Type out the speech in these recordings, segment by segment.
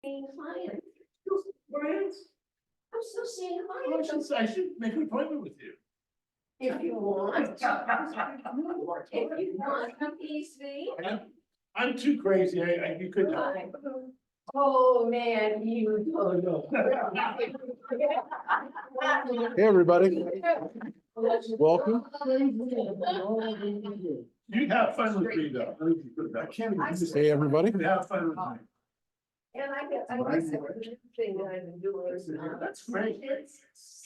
Seeing clients. Brands? I'm still seeing Well, clients. I should make an appointment with you. If you want. If you want, come easy. I'm too crazy. You could. Oh, man, you don't know. Hey, everybody. Welcome. You have fun with me, though. Hey, everybody. You have fun with me. And I guess the thing that I've been doing is. That's great.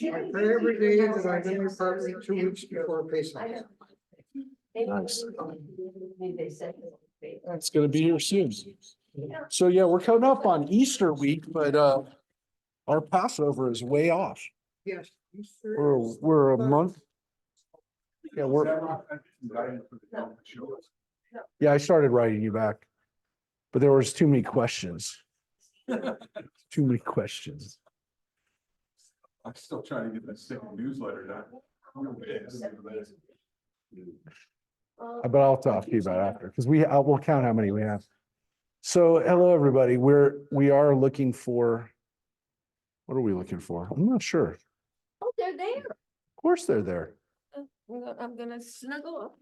I pray every day that I'm in your apartment 2 weeks before Pesach. Nice. They said. It's gonna be here soon. So yeah, we're coming up on Easter week, but our Passover is way off. Yes. We're a month. Yeah, yeah, I started writing you back, but there was too many questions. Too many questions. I'm still trying to get that second newsletter done. But I'll talk to you about it after, because we'll count how many we have. So hello, everybody. We are looking for. What are we looking for? I'm not sure. Oh, they're there. Of course they're there. I'm gonna snuggle up.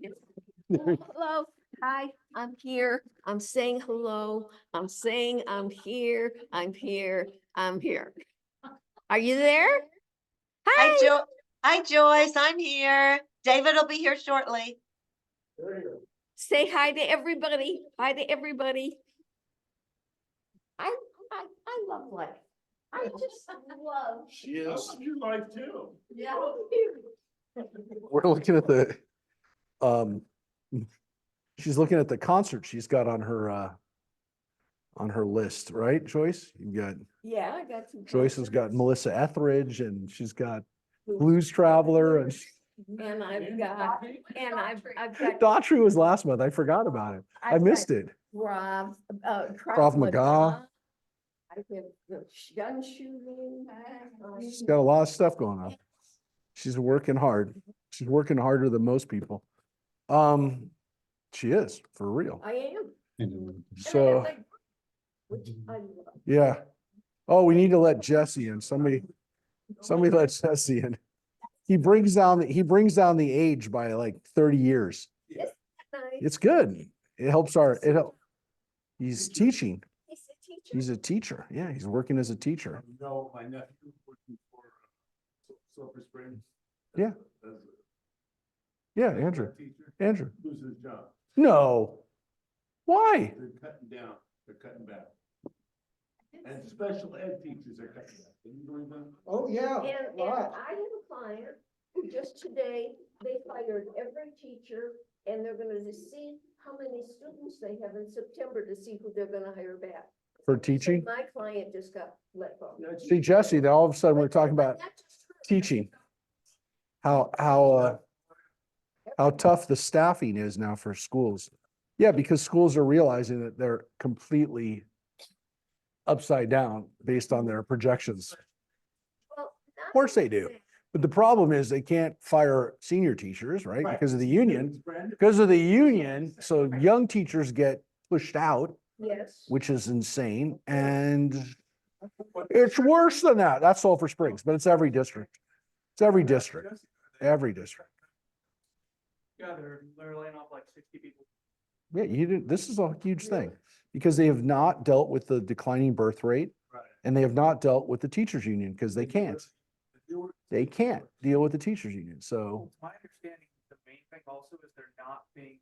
Hello, hi, I'm here. I'm saying hello. I'm saying I'm here. I'm here. I'm here. Are you there? Hi. Hi, Joyce. I'm here. David will be here shortly. Say hi to everybody. Hi to everybody. I love life. I just love. She is. Your life too. Yeah. We're looking at the, she's looking at the concert she's got on her list, right, Joyce? You've got, Yeah, I got some. Joyce has got Melissa Etheridge, and she's got Blues Traveler, and And I've got Daughtry was last month. I forgot about it. I missed it. Krav Krav Maga. I have the gun shooting. She's got a lot of stuff going on. She's working hard. She's working harder than most people. She is, for real. I am. So, Which I love. yeah. Oh, we need to let Jesse in. Somebody let Jesse in. He brings down the age by like 30 years. Nice. It's good. It helps he's teaching. He's a teacher. He's a teacher. Yeah, he's working as a teacher. No, my nephew working for Silver Springs. Yeah. Yeah, Andrew. Andrew. Loses his job. No. Why? They're cutting down, they're cutting back. And special ed teachers are cutting back. Can you believe that? Oh, yeah. And I have a client who just today, they fired every teacher and they're gonna see how many students they have in September to see who they're gonna hire back. For teaching? My client just got let go. See, Jesse, then all of a sudden we're talking about teaching. How tough the staffing is now for schools. Yeah, because schools are realizing that they're completely upside down based on their projections. Of course they do. But the problem is they can't fire senior teachers, right? Because of the union. Because of the union, so young teachers get pushed out, Yes. which is insane. And it's worse than that. That's Sulphur Springs, but it's every district. It's every district, every district. Yeah, they're laying off like 60 people. Yeah, this is a huge thing because they have not dealt with the declining birth rate. Right. And they have not dealt with the teachers union because they can't. They can't deal with the teachers union. So My understanding, the main thing also is they're not being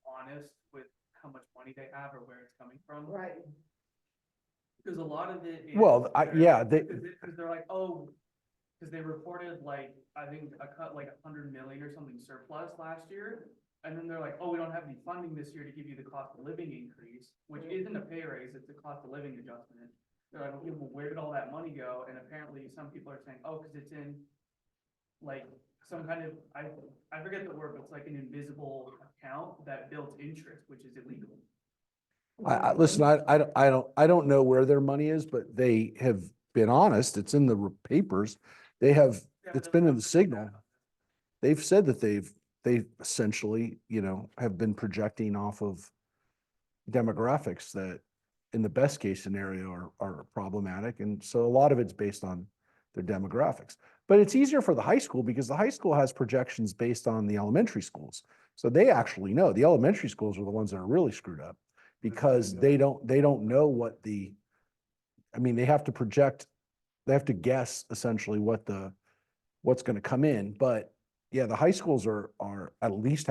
honest with how much money they have or where it's coming from. Right. Because a lot of it is. Well, Because they're like, oh, because they reported like, I think a cut like 100 million or something surplus last year. And then they're like, oh, we don't have any funding this year to give you the cost of living increase, which isn't a pay raise, it's a cost of living adjustment. They're like, okay, well, where did all that money go? And apparently some people are saying, oh, because it's in like some kind of, I forget the word, but it's like an invisible account that builds interest, which is illegal. listen, I don't know where their money is, but they have been honest. It's in the papers. It's been in the Signal. They've said that they essentially, have been projecting off of demographics that in the best case scenario are problematic. And so a lot of it's based on their demographics. But it's easier for the high school because the high school has projections based on the elementary schools. So they actually know. The elementary schools are the ones that are really screwed up because they don't know what I mean, they have to project, they have to guess essentially what's going to come in. But yeah, the high schools are at least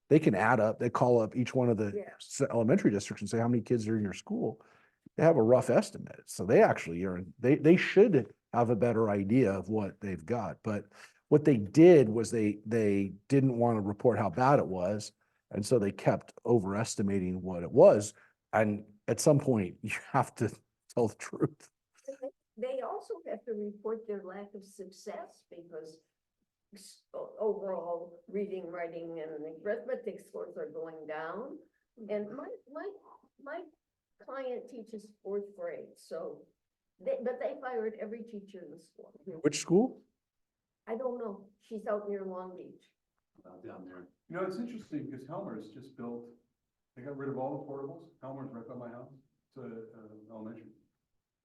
they can add up, they call up each one of the elementary districts and say, how many kids are in your school? They have a rough estimate. So they actually they should have a better idea of what they've got. But what they did was they didn't want to report how bad it was. And so they kept overestimating what it was. And at some point you have to tell the truth. They also have to report their lack of success because overall reading, writing, and arithmetic scores are going down. And my client teaches fourth grade, so but they fired every teacher in the school. Which school? I don't know. She's out near Long Beach. Down there. You know, it's interesting because Helmer's just built, they got rid of all the portables. Helmer's right by my house. It's elementary.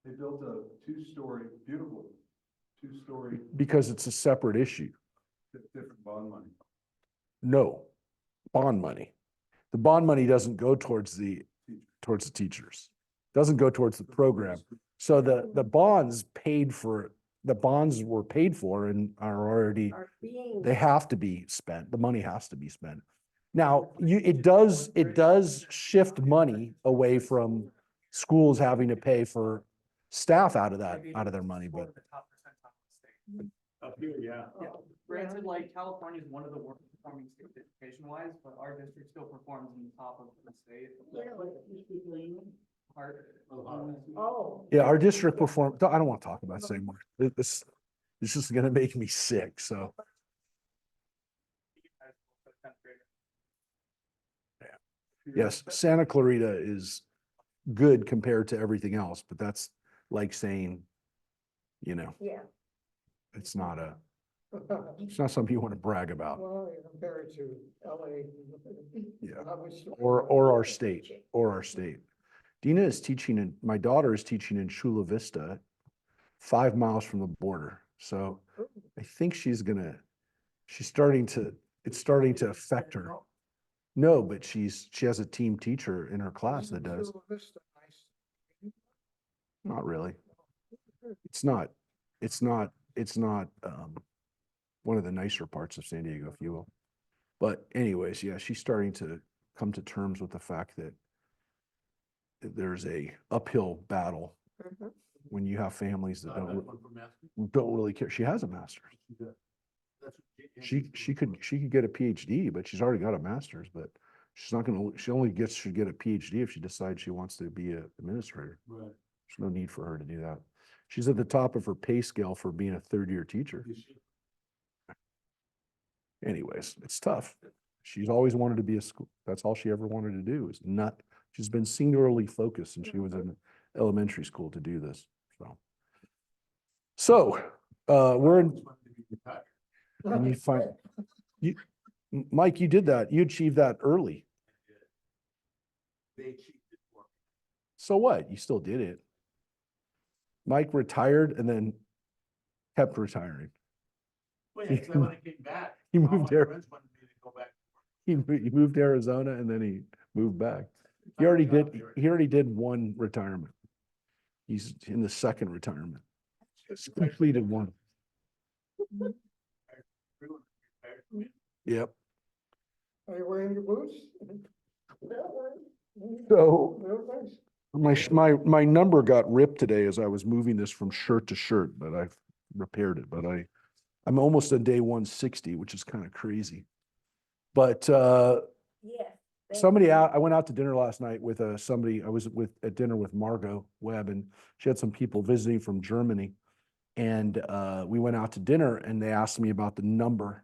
They built a two-story, beautiful, two-story, Because it's a separate issue. different bond money. No, bond money. The bond money doesn't go towards the teachers. Doesn't go towards the program. So the bonds were paid for and are already, Are being. they have to be spent. The money has to be spent. Now, it does shift money away from schools having to pay for staff out of their money, but The top percentile in the state. Up here, yeah. Yeah, granted, like California is one of the worst performing states education-wise, but our district still performs in the top of the state. Oh. yeah, our district performed, I don't want to talk about this anymore. This is just gonna make me sick, so. Yes, Santa Clarita is good compared to everything else, but that's like saying, Yeah. it's not something you want to brag about. Well, you compare it to LA. Yeah. Obviously. Or our state. Dina is teaching my daughter is teaching in Chula Vista, 5 miles from the border. So I think it's starting to affect her. No, but she has a team teacher in her class that does. Chula Vista, nice. Not really. It's not one of the nicer parts of San Diego, if you will. But anyways, yeah, she's starting to come to terms with the fact that there's a uphill battle Mhm. when you have families that One for master. don't really care. She has a master's. She could get a PhD, but she's already got a master's, but she only should get a PhD if she decides she wants to be an administrator. Right. There's no need for her to do that. She's at the top of her pay scale for being a third-year teacher. Anyways, it's tough. She's always wanted to be a school. That's all she ever wanted to do is not, she's been singularly focused since she was in elementary school to do this. So we're in, and you find, Mike, you did that. You achieved that early. They achieved it for me. So what? You still did it. Mike retired and then kept retiring. Well, yeah, 'cause when I came back. He all moved my there. friends wanted me to go back. He moved to Arizona and then he moved back. He already did one retirement. He's in the second retirement. He's completed one. Yep. Are you wearing your boots? So Real nice. my number got ripped today as I was moving this from shirt to shirt, but I've repaired it. But I'm almost on day 160, which is kind of crazy. But Yeah. I went out to dinner last night with somebody. I was at dinner with Margot Webb, and she had some people visiting from Germany. And we went out to dinner, and they asked me about the number.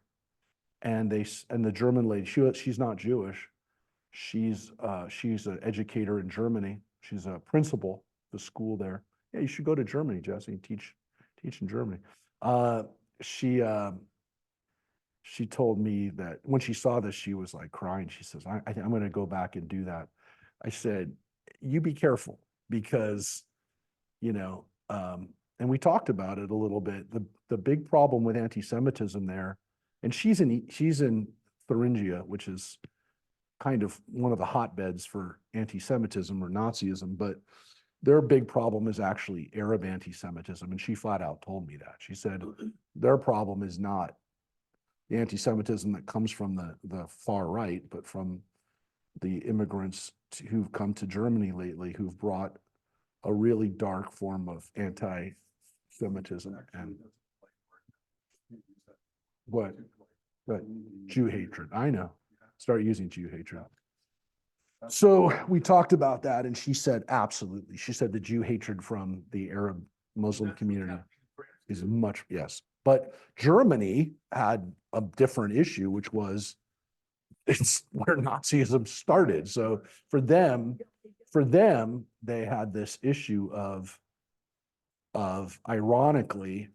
And the German lady, she's not Jewish. She's an educator in Germany. She's a principal at the school there. Yeah, you should go to Germany, Jesse, and teach in Germany. She told me that when she saw this, she was like crying. She says, I'm going to go back and do that. I said, you be careful, because, and we talked about it a little bit, the big problem with anti-Semitism there, and she's in Thuringia, which is kind of one of the hotbeds for anti-Semitism or Nazism, but their big problem is actually Arab anti-Semitism. And she flat out told me that. She said, their problem is not the anti-Semitism that comes from the far right, but from the immigrants who've come to Germany lately, who've brought a really dark form of anti-Semitism and what? Jew hatred. I know. Start using Jew hatred. So we talked about that, and she said, absolutely. She said the Jew hatred from the Arab Muslim community is much, yes. But Germany had a different issue, which was it's where Nazism started. So for them, they had this issue of ironically,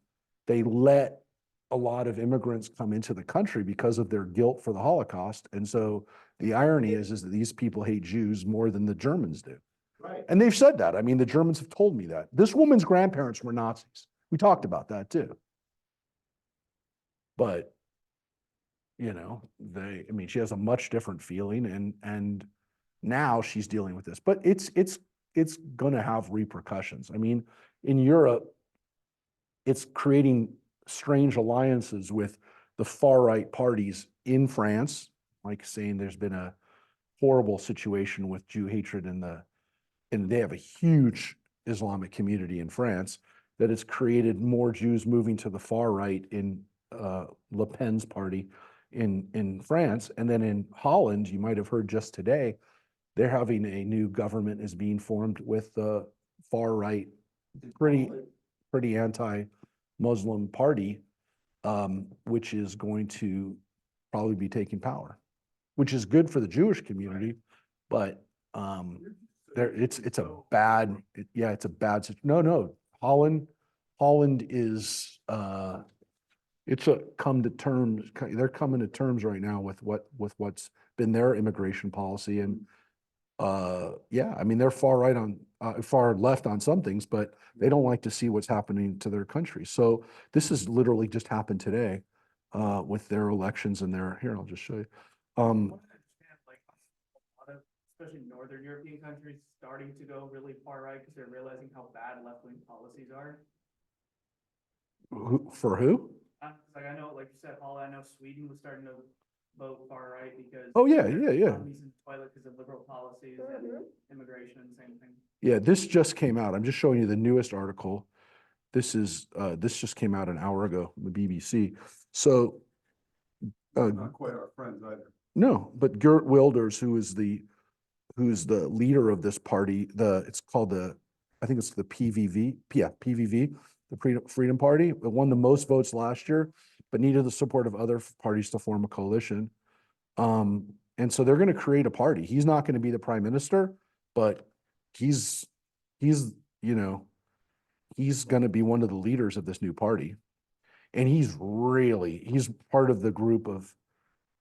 they let a lot of immigrants come into the country because of their guilt for the Holocaust. And so the irony is that these people hate Jews more than the Germans do. Right. And they've said that. I mean, the Germans have told me that. This woman's grandparents were Nazis. We talked about that too. But, she has a much different feeling and now she's dealing with this. But it's going to have repercussions. I mean, in Europe, it's creating strange alliances with the far right parties in France, like saying there's been a horrible situation with Jew hatred and they have a huge Islamic community in France that has created more Jews moving to the far right in Le Pen's party in France. And then in Holland, you might have heard just today, they're having a new government is being formed with the far right, pretty anti-Muslim party, which is going to probably be taking power, which is good for the Jewish community, but it's a bad no, Holland is they're coming to terms right now with what's been their immigration policy. And they're far right on far left on some things, but they don't like to see what's happening to their country. So this has literally just happened today with their elections and here, I'll just show you. Like a lot of, especially Northern European countries, starting to go really far right because they're realizing how bad left-wing policies are. For who? Like I know, like you said, Holland, I know Sweden was starting to vote far right because. Oh, yeah. economy's in the toilet because of liberal policies and immigration, same thing. Yeah, this just came out. I'm just showing you the newest article. This just came out an hour ago, the BBC. So. Not quite our friends either. No, but Geert Wilders, who's the leader of this party, it's called I think it's the PVV, the Freedom Party. It won the most votes last year, but needed the support of other parties to form a coalition. And so they're going to create a party. He's not going to be the prime minister, but he's going to be one of the leaders of this new party. And he's part of the group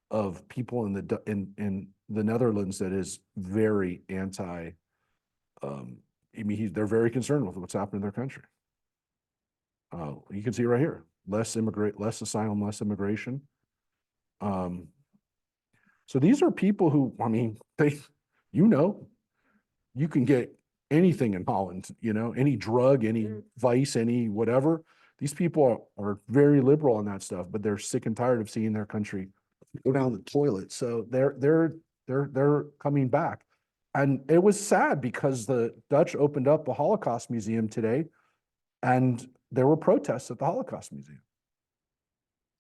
of people in the Netherlands that is very anti. They're very concerned with what's happening in their country. You can see right here, less asylum, less immigration. So these are people who, you can get anything in Holland, any drug, any vice, any whatever. These people are very liberal on that stuff, but they're sick and tired of seeing their country go down the toilet. So they're coming back. And it was sad because the Dutch opened up the Holocaust Museum today, and there were protests at the Holocaust Museum.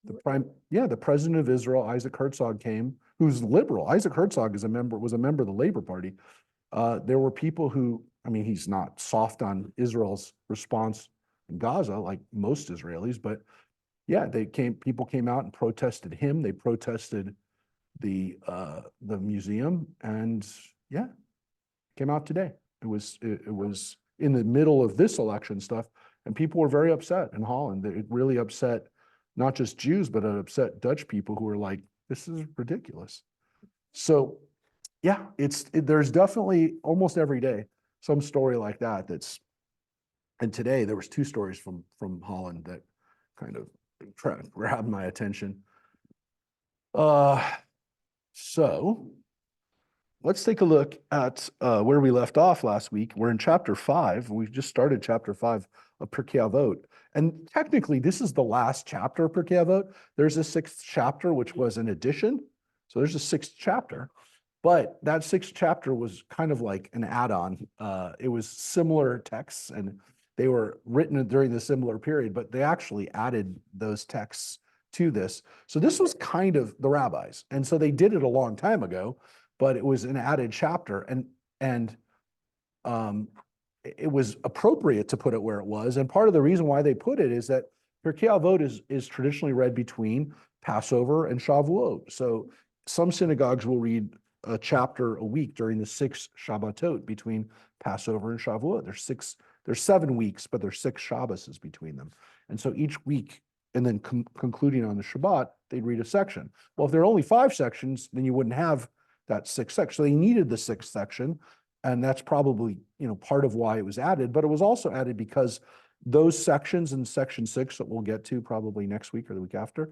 The president of Israel, Isaac Herzog, came, who's liberal. Isaac Herzog was a member of the Labor Party. There were people who, he's not soft on Israel's response in Gaza like most Israelis, but yeah, people came out and protested him. They protested the museum, and yeah, came out today. It was in the middle of this election stuff, and people were very upset in Holland. It really upset not just Jews, but it upset Dutch people who were like, this is ridiculous. So yeah, there's definitely almost every day some story like that and today there was two stories from Holland that kind of grabbed my attention. So let's take a look at where we left off last week. We're in chapter 5. We just started chapter 5 of Pirke Avot. And technically, this is the last chapter of Pirke Avot. There's a 6th chapter, which was an addition. So there's a 6th chapter. But that 6th chapter was kind of like an add-on. It was similar texts, and they were written during the similar period, but they actually added those texts to this. So this was kind of the rabbis. And so they did it a long time ago, but it was an added chapter. And it was appropriate to put it where it was. And part of the reason why they put it is that Pirke Avot is traditionally read between Passover and Shavuot. So some synagogues will read a chapter a week during the 6 Shabbatot between Passover and Shavuot. There's 7 weeks, but there's 6 Shabbos between them. And so each week, and then concluding on the Shabbat, they'd read a section. Well, if there are only 5 sections, then you wouldn't have that 6th section. So they needed the 6th section. And that's probably, part of why it was added, but it was also added because those sections in section 6 that we'll get to probably next week or the week after,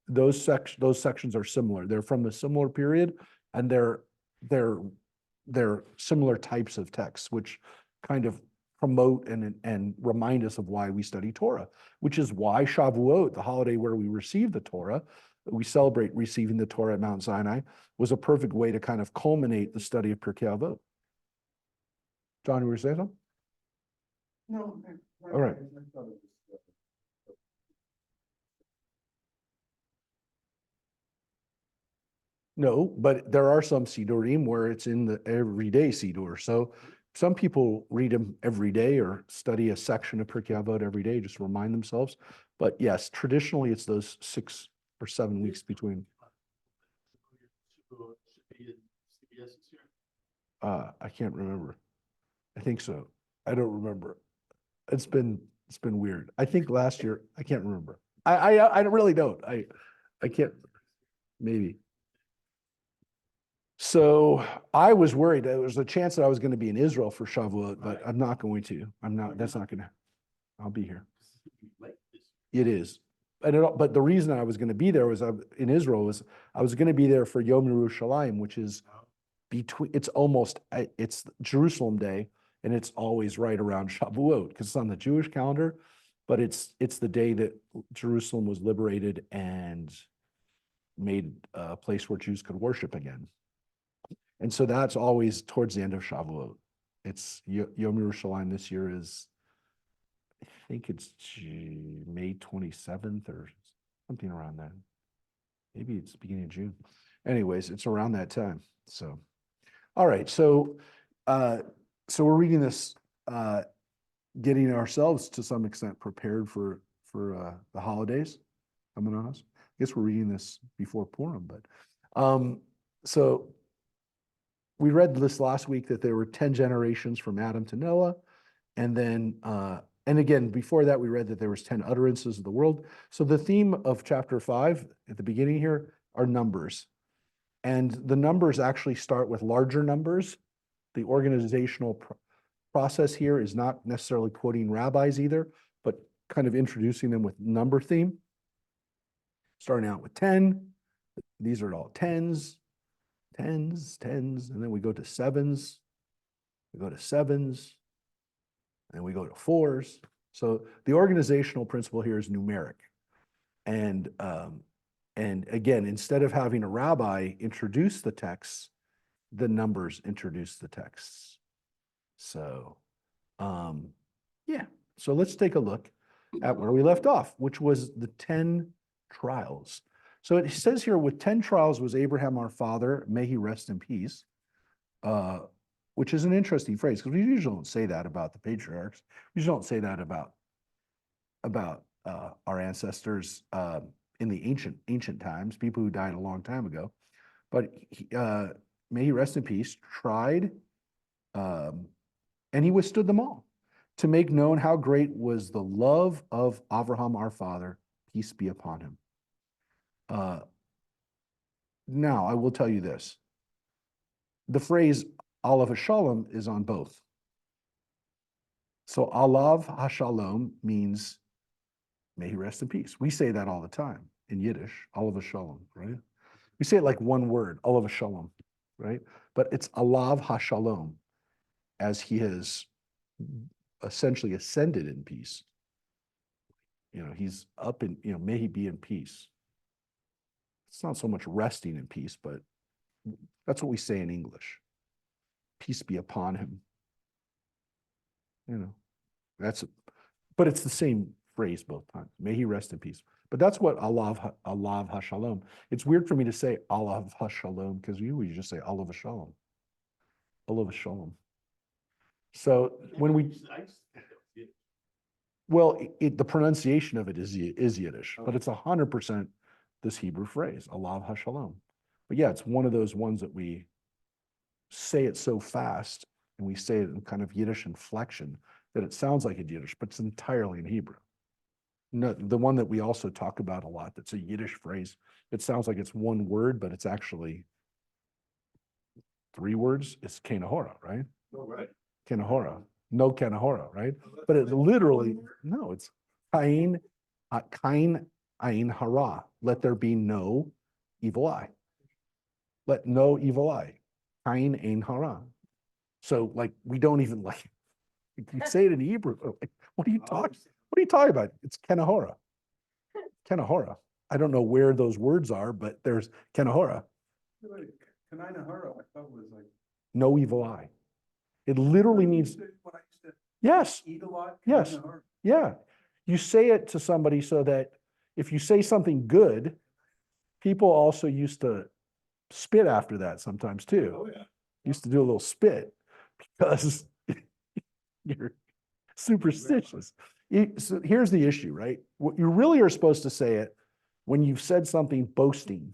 those sections are similar. They're from a similar period, and they're similar types of texts, which kind of promote and remind us of why we study Torah, which is why Shavuot, the holiday where we receive the Torah, we celebrate receiving the Torah at Mount Sinai, was a perfect way to kind of culminate the study of Pirke Avot. John, you were saying something? No. All right. No, but there are some Sidurim where it's in the everyday Sidur. So some people read them every day or study a section of Pirke Avot every day, just to remind themselves. But yes, traditionally it's those 6 or 7 weeks between. I can't remember. I think so. I don't remember. It's been weird. I think last year, I can't remember. I really don't. I can't, maybe. So I was worried. There was a chance that I was going to be in Israel for Shavuot, but I'm not going to. That's not going to, I'll be here. It is. But the reason I was going to be there was in Israel was I was going to be there for Yom Yerushalayim, which is it's Jerusalem Day, and it's always right around Shavuot because it's on the Jewish calendar, but it's the day that Jerusalem was liberated and made a place where Jews could worship again. And so that's always towards the end of Shavuot. It's Yom Yerushalayim this year is, I think it's May 27th or something around that. Maybe it's beginning of June. Anyways, it's around that time. So, all right. So we're reading this, getting ourselves to some extent prepared for the holidays coming on us. I guess we're reading this before Purim, but so we read this last week that there were 10 generations from Adam to Noah, and then and again before that we read that there was 10 utterances of the world. So the theme of chapter 5 at the beginning here are numbers, and the numbers actually start with larger numbers. The organizational process here is not necessarily quoting rabbis either, but kind of introducing them with number theme. Starting out with 10, these are all tens, and then we go to sevens, and we go to fours. So the organizational principle here is numeric. And again, instead of having a rabbi introduce the texts, the numbers introduce the texts. So, yeah. So let's take a look at where we left off, which was the 10 trials. So it says here, with 10 trials was Abraham our father, may he rest in peace, which is an interesting phrase because we usually don't say that about the patriarchs. We usually don't say that about our ancestors in the ancient times, people who died a long time ago. But may he rest in peace, tried, and he withstood them all, to make known how great was the love of Abraham our father, peace be upon him. Now, I will tell you this. The phrase Olav Shalom is on both. So Alav HaShalom means may he rest in peace. We say that all the time in Yiddish, Olav Shalom, right? We say it like one word, Olav Shalom, right? But it's Alav HaShalom, as he has essentially ascended in peace. You know, he's up in, you know, may he be in peace. It's not so much resting in peace, but that's what we say in English. Peace be upon him. You know, but it's the same phrase both times. May he rest in peace. But that's what Alav HaShalom. It's weird for me to say Alav HaShalom because you just say Alav HaShalom. Alav HaShalom. So when the pronunciation of it is Yiddish, but it's 100% this Hebrew phrase, Alav HaShalom. But yeah, it's one of those ones that we say it so fast and we say it in kind of Yiddish inflection that it sounds like it's Yiddish, but it's entirely in Hebrew. No, the one that we also talk about a lot, that's a Yiddish phrase. It sounds like it's one word, but it's actually 3 words. It's Kenahora, right? Oh, right. Kenahora. No Kenahora, right? But it literally, no, it's Kain Ain Hara. Let there be no evil eye. Let no evil eye. Kain Ain Hara. So like, we don't even like, you say it in Hebrew. Like, what are you talking about? It's Kenahora. Kenahora. I don't know where those words are, but there's Kenahora. Kanina-hara, I thought was like. No evil eye. It literally means, What I used to yes, eat a lot. yes. Kanina-hara. Yeah. You say it to somebody so that if you say something good, people also used to spit after that sometimes too. Oh, yeah. Used to do a little spit because you're superstitious. So here's the issue, right? What you really are supposed to say it when you've said something boasting,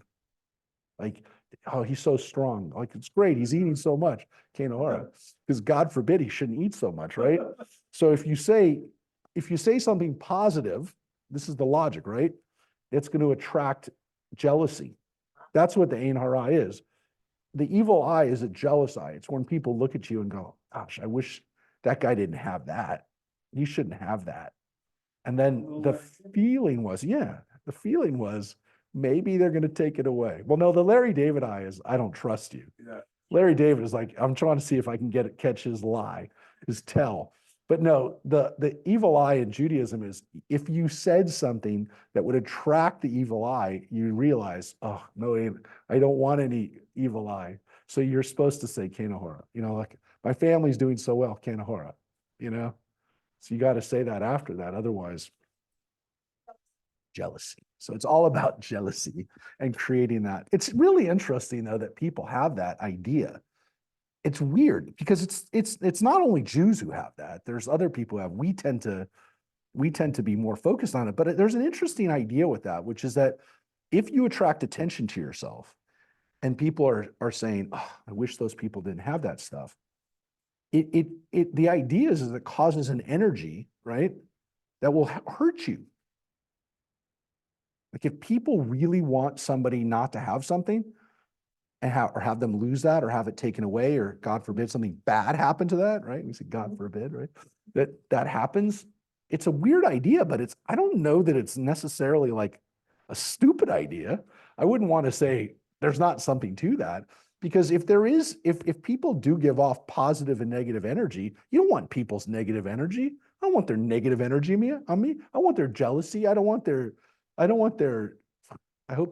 like, oh, he's so strong. Like, it's great. He's eating so much. Because God forbid he shouldn't eat so much, right? So if you say something positive, this is the logic, right? It's going to attract jealousy. That's what the Ein Hara is. The evil eye is a jealous eye. It's when people look at you and go, gosh, I wish that guy didn't have that. You shouldn't have that. And then the feeling was, maybe they're going to take it away. Well, no, the Larry David eye is, I don't trust you. Yeah. Larry David is like, I'm trying to see if I can catch his lie, his tell. But no, the evil eye in Judaism is if you said something that would attract the evil eye, you realize, oh, no, I don't want any evil eye. So you're supposed to say Kenahora. You know, like, my family's doing so well, Kenahora, you know? So you got to say that after that. Otherwise, jealousy. So it's all about jealousy and creating that. It's really interesting though that people have that idea. It's weird because it's not only Jews who have that. There's other people who have. We tend to be more focused on it. But there's an interesting idea with that, which is that if you attract attention to yourself and people are saying, oh, I wish those people didn't have that stuff. The idea is it causes an energy, right, that will hurt you. Like if people really want somebody not to have something and have them lose that or have it taken away, or God forbid something bad happen to that, right? We say God forbid, right? That happens. It's a weird idea, but I don't know that it's necessarily like a stupid idea. I wouldn't want to say there's not something to that. Because if people do give off positive and negative energy, you don't want people's negative energy. I don't want their negative energy on me. I want their jealousy. I hope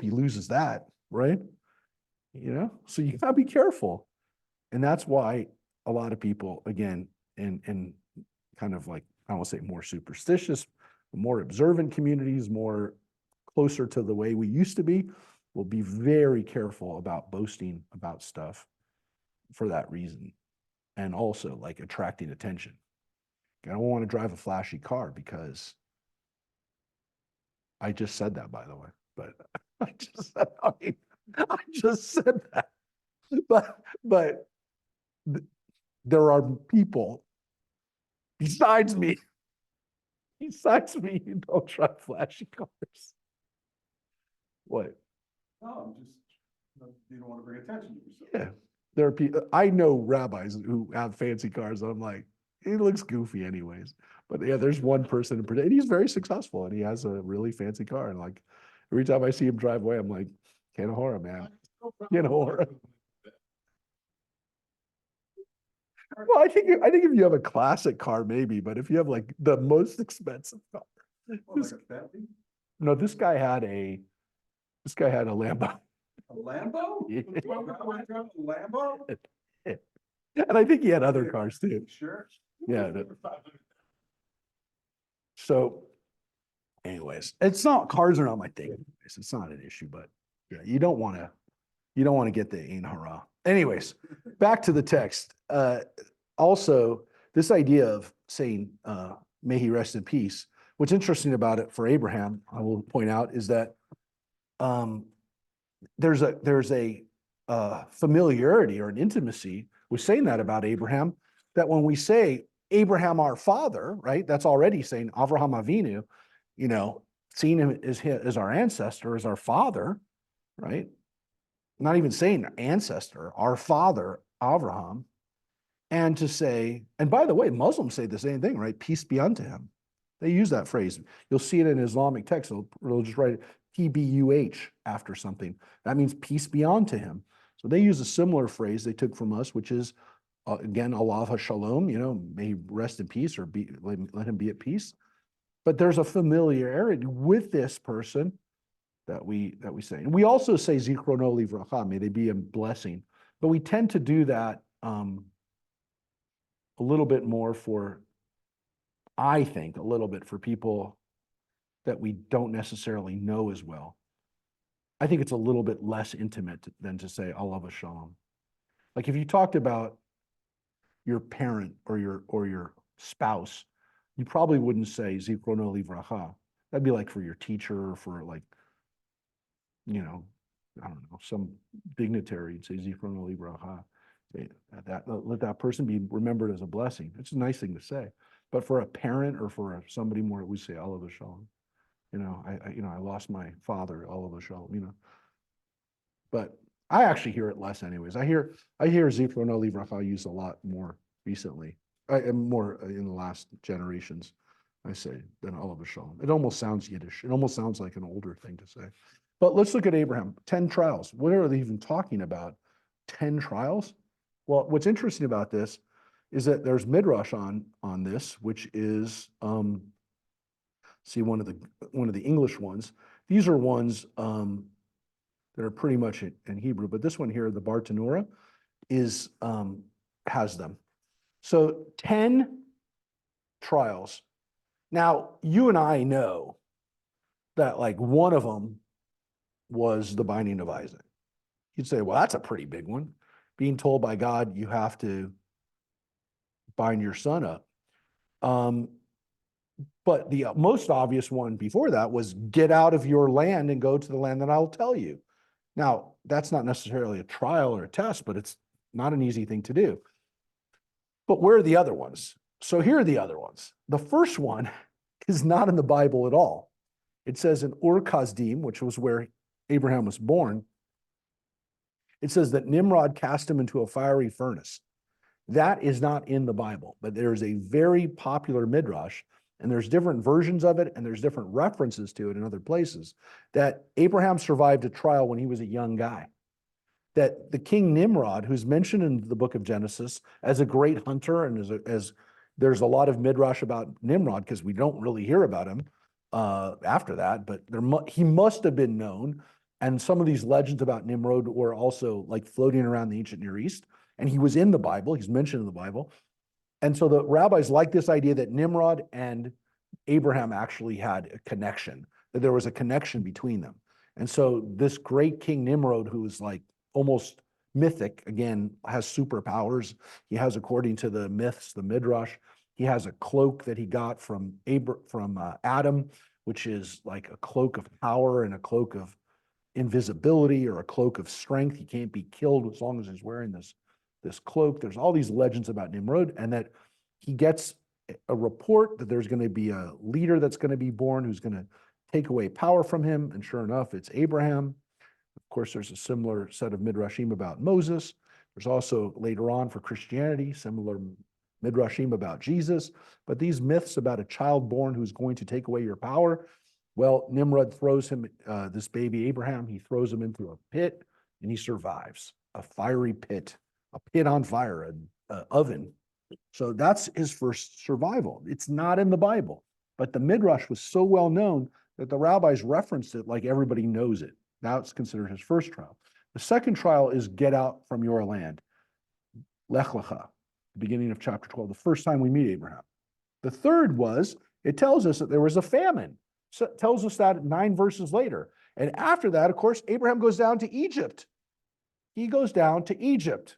he loses that, right? You know, so you gotta be careful. And that's why a lot of people, again, in kind of like, I don't want to say more superstitious, more observant communities, more closer to the way we used to be, will be very careful about boasting about stuff for that reason. And also like attracting attention. I don't want to drive a flashy car because I just said that, by the way, but I just said that, but there are people besides me who don't drive flashy cars. What? No, I'm just, you don't want to bring attention to yourself. Yeah. there are people, I know rabbis who have fancy cars, and I'm like, he looks goofy anyways. But yeah, there's one person in particular, and he's very successful, and he has a really fancy car. And like, every time I see him drive away, I'm like, Kanahora, man. Kanahora. Well, I think if you have a classic car, maybe, but if you have like the most expensive car. What, like a Bentley? No, this guy had a Lambo. A Lambo? Yeah. Rabbi drove a Lambo? And I think he had other cars too. Sure. Yeah. So anyways, cars are not my thing. Anyways. It's not an issue, but yeah, you don't want to get the Ein Hara. Anyways, back to the text. Also, this idea of saying, may he rest in peace. What's interesting about it for Abraham, I will point out, is that there's a familiarity or an intimacy with saying that about Abraham, that when we say Abraham our father, right, that's already saying Avraham Avinu, seeing him as our ancestor, as our father, right? Not even saying ancestor, our father, Avraham. And to say, and by the way, Muslims say the same thing, right? Peace be unto him. They use that phrase. You'll see it in Islamic texts. They'll just write TBUH after something. That means peace be unto him. So they use a similar phrase they took from us, which is, again, Allah HaShalom, may he rest in peace, or let him be at peace. But there's a familiarity with this person that we say. And we also say Zichrono Livracha, may they be a blessing. But we tend to do that a little bit more for, I think, a little bit for people that we don't necessarily know as well. I think it's a little bit less intimate than to say Allah v'shalom. Like if you talked about your parent or your spouse, you probably wouldn't say Zichrono Livracha. That'd be like for your teacher or for like, I don't know, some dignitary. You'd say Zichrono Livracha. Let that person be remembered as a blessing. It's a nice thing to say. But for a parent or for somebody more, we say Allah v'shalom. I lost my father, Allah v'shalom, But I actually hear it less anyways. I hear Zichrono Livracha used a lot more recently, more in the last generations, I say, than Allah v'shalom. It almost sounds Yiddish. It almost sounds like an older thing to say. But let's look at Abraham. 10 trials. What are they even talking about? 10 trials? Well, what's interesting about this is that there's midrash on this, which is see one of the English ones. These are ones that are pretty much in Hebrew, but this one here, the Bartanura, is has them. So 10 trials. Now you and I know that like one of them was the binding of Isaac. You'd say, well, that's a pretty big one. Being told by God, you have to bind your son up. But the most obvious one before that was get out of your land and go to the land that I'll tell you. Now, that's not necessarily a trial or a test, but it's not an easy thing to do. But where are the other ones? So here are the other ones. The first one is not in the Bible at all. It says in Ur Kasdim, which was where Abraham was born, it says that Nimrod cast him into a fiery furnace. That is not in the Bible, but there is a very popular midrash, and there's different versions of it, and there's different references to it in other places, that Abraham survived a trial when he was a young guy. That the king Nimrod, who's mentioned in the book of Genesis as a great hunter, and as there's a lot of midrash about Nimrod, because we don't really hear about him after that, but he must have been known. And some of these legends about Nimrod were also like floating around the ancient Near East. And he was in the Bible, he's mentioned in the Bible. And so the rabbis like this idea that Nimrod and Abraham actually had a connection, that there was a connection between them. And so this great king Nimrod, who is like almost mythic, again, has superpowers. He has, according to the myths, the midrash, he has a cloak that he got from Adam, which is like a cloak of power and a cloak of invisibility or a cloak of strength. He can't be killed as long as he's wearing this cloak. There's all these legends about Nimrod, and that he gets a report that there's going to be a leader that's going to be born who's going to take away power from him. And sure enough, it's Abraham. Of course, there's a similar set of midrashim about Moses. There's also later on for Christianity, similar midrashim about Jesus, but these myths about a child born who's going to take away your power. Well, Nimrod throws him, this baby Abraham, he throws him into a pit and he survives, a fiery pit, a pit on fire, an oven. So that's his first survival. It's not in the Bible, but the midrash was so well known that the rabbis referenced it like everybody knows it. Now it's considered his first trial. The second trial is get out from your land, Lech Lecha, the beginning of chapter 12, the first time we meet Abraham. The third was, it tells us that there was a famine. So it tells us that 9 verses later. And after that, of course, Abraham goes down to Egypt. He goes down to Egypt.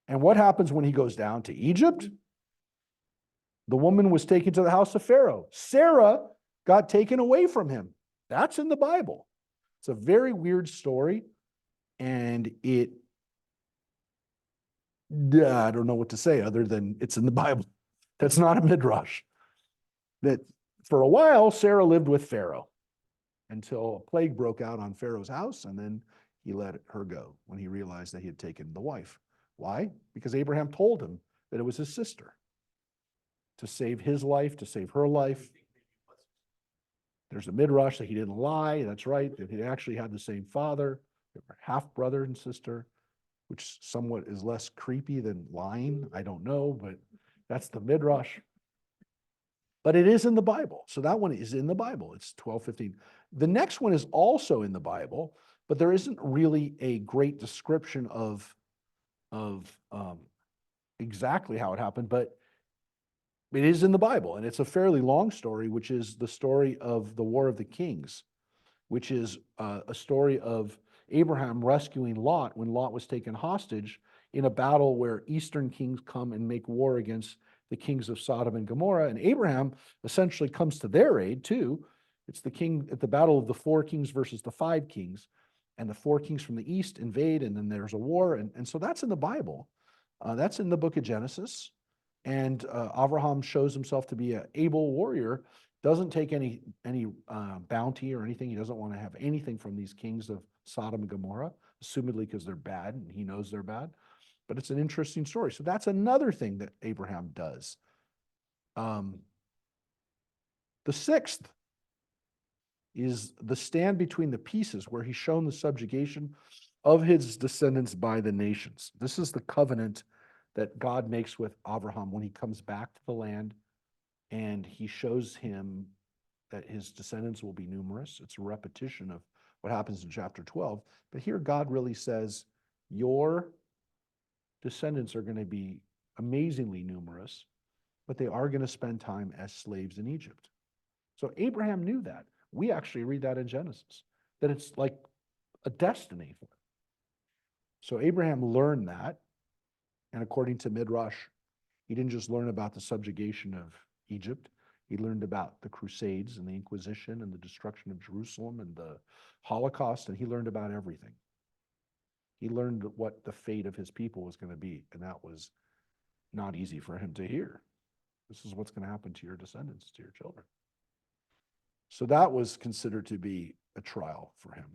And what happens when he goes down to Egypt? The woman was taken to the house of Pharaoh. Sarah got taken away from him. That's in the Bible. It's a very weird story. And I don't know what to say other than it's in the Bible. That's not a midrash. That for a while, Sarah lived with Pharaoh until a plague broke out on Pharaoh's house, and then he let her go when he realized that he had taken the wife. Why? Because Abraham told him that it was his sister to save his life, to save her life. There's a midrash that he didn't lie. That's right, that he actually had the same father. They were half brother and sister, which somewhat is less creepy than lying. I don't know, but that's the midrash. But it is in the Bible. So that one is in the Bible. It's 12:15. The next one is also in the Bible, but there isn't really a great description of exactly how it happened, but it is in the Bible, and it's a fairly long story, which is the story of the War of the Kings, which is a story of Abraham rescuing Lot when Lot was taken hostage in a battle where Eastern kings come and make war against the kings of Sodom and Gomorrah, and Abraham essentially comes to their aid too. It's the king at the battle of the 4 kings versus the 5 kings, and the 4 kings from the east invade, and then there's a war, and so that's in the Bible. That's in the book of Genesis, and Abraham shows himself to be an able warrior, doesn't take any bounty or anything. He doesn't want to have anything from these kings of Sodom and Gomorrah, assumedly because they're bad, and he knows they're bad. But it's an interesting story. So that's another thing that Abraham does. The 6th is the stand between the pieces, where he's shown the subjugation of his descendants by the nations. This is the covenant that God makes with Abraham when he comes back to the land, and he shows him that his descendants will be numerous. It's a repetition of what happens in chapter 12. But here God really says, your descendants are going to be amazingly numerous, but they are going to spend time as slaves in Egypt. So Abraham knew that. We actually read that in Genesis, that it's like a destiny for him. So Abraham learned that, and according to Midrash, he didn't just learn about the subjugation of Egypt. He learned about the Crusades and the Inquisition and the destruction of Jerusalem and the Holocaust, and he learned about everything. He learned what the fate of his people was going to be, and that was not easy for him to hear. This is what's going to happen to your descendants, to your children. So that was considered to be a trial for him.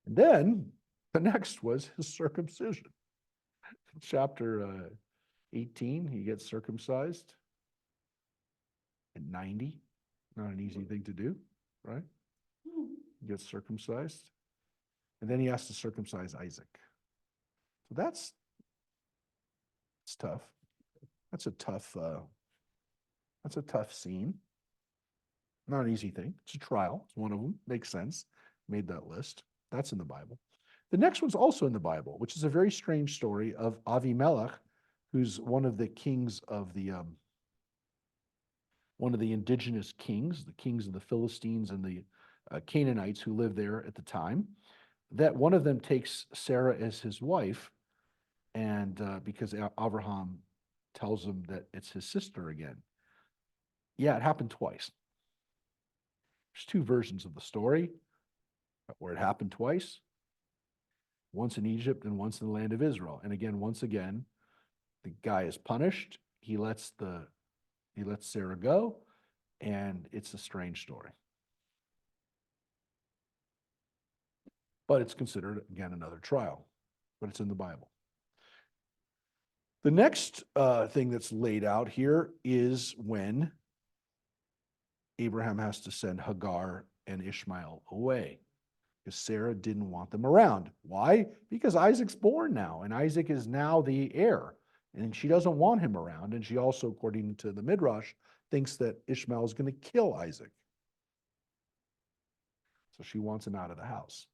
And then the next was his circumcision. Chapter 18, he gets circumcised at 90. Not an easy thing to do, right? He gets circumcised. And then he has to circumcise Isaac. So it's tough. That's a tough scene. Not an easy thing. It's a trial. It's one of them. Makes sense. Made that list. That's in the Bible. The next one's also in the Bible, which is a very strange story of Avimelech, who's one of the kings of one of the indigenous kings, the kings of the Philistines and the Canaanites who lived there at the time, that one of them takes Sarah as his wife, and because Abraham tells him that it's his sister again. Yeah, it happened twice. There's 2 versions of the story where it happened twice. Once in Egypt and once in the land of Israel. And again, once again, the guy is punished. He lets Sarah go, and it's a strange story. but it's considered, again, another trial, but it's in the Bible. The next thing that's laid out here is when Abraham has to send Hagar and Ishmael away because Sarah didn't want them around. Why? Because Isaac's born now, and Isaac is now the heir, and she doesn't want him around. And she also, according to the Midrash, thinks that Ishmael is going to kill Isaac. So she wants him out of the house.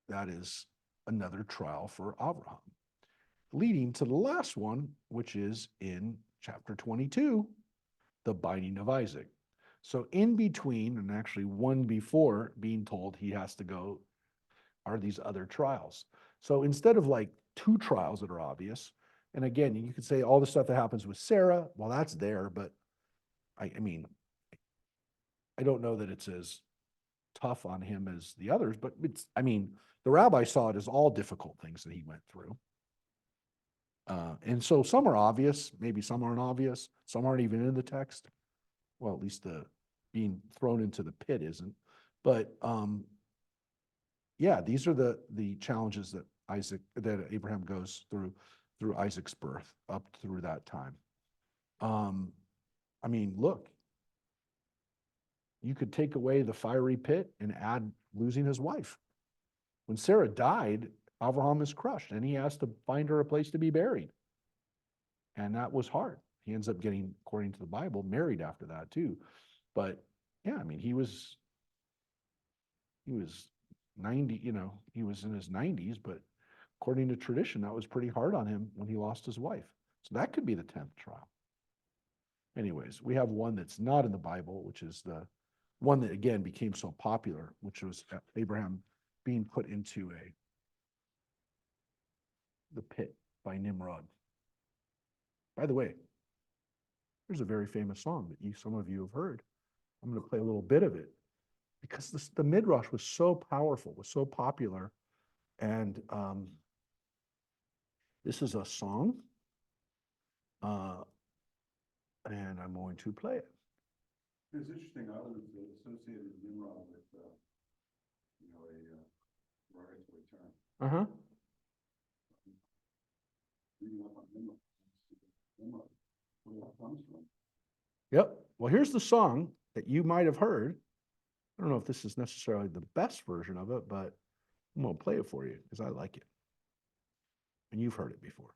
That is another trial for Abraham, leading to the last one, which is in chapter 22, the binding of Isaac. So in between, and actually one before being told he has to go, are these other trials. So instead of like two trials that are obvious, and again, you could say all the stuff that happens with Sarah, well, that's there, but I mean, I don't know that it's as tough on him as the others, but it's, I mean, the rabbi saw it as all difficult things that he went through. And so some are obvious, maybe some aren't obvious, some aren't even in the text. Well, at least the being thrown into the pit isn't. But yeah, these are the challenges that Abraham goes through Isaac's birth up through that time. I mean, look, you could take away the fiery pit and add losing his wife. When Sarah died, Abraham is crushed and he has to find her a place to be buried. And that was hard. He ends up getting, according to the Bible, married after that too. But yeah, I mean, he was 90, he was in his 90s, but according to tradition, that was pretty hard on him when he lost his wife. So that could be the 10th trial. Anyways, we have one that's not in the Bible, which is the one that again became so popular, which was Abraham being put into the pit by Nimrod. By the way, there's a very famous song that some of you have heard. I'm going to play a little bit of it because the Midrash was so powerful, was so popular. And this is a song, and I'm going to play it. It's interesting, I was associated Nimrod with, a derogatory term. Uh-huh. Reading up on Nimrod, where that comes from. Yep. Well, here's the song that you might have heard. I don't know if this is necessarily the best version of it, but I'm going to play it for you because I like it. And you've heard it before.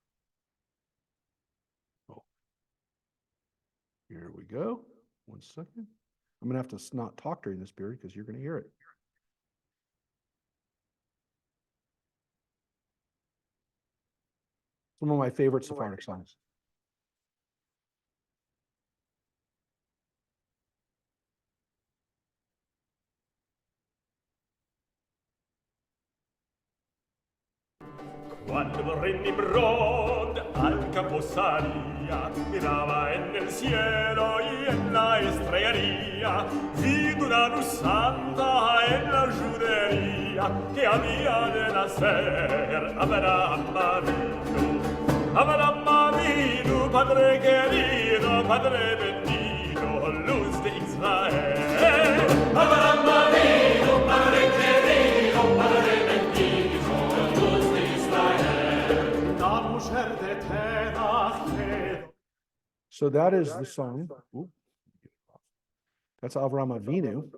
Oh, here we go. 1 second. I'm going to have to not talk during this period because you're going to hear it. Some of my favorite Sephardic songs. Cuando el rey Nimrod al campo salía, miraba en el cielo y en la estrellería, vi una luz santa en la judería que había de nacer Abraham Avinu, Padre querido, Padre bendito, luz de Israel. Abraham Avinu, Padre querido, Padre bendito, luz de Israel. La mujer de Terach. So that is the song. Ooh. That's Avraham Avinu.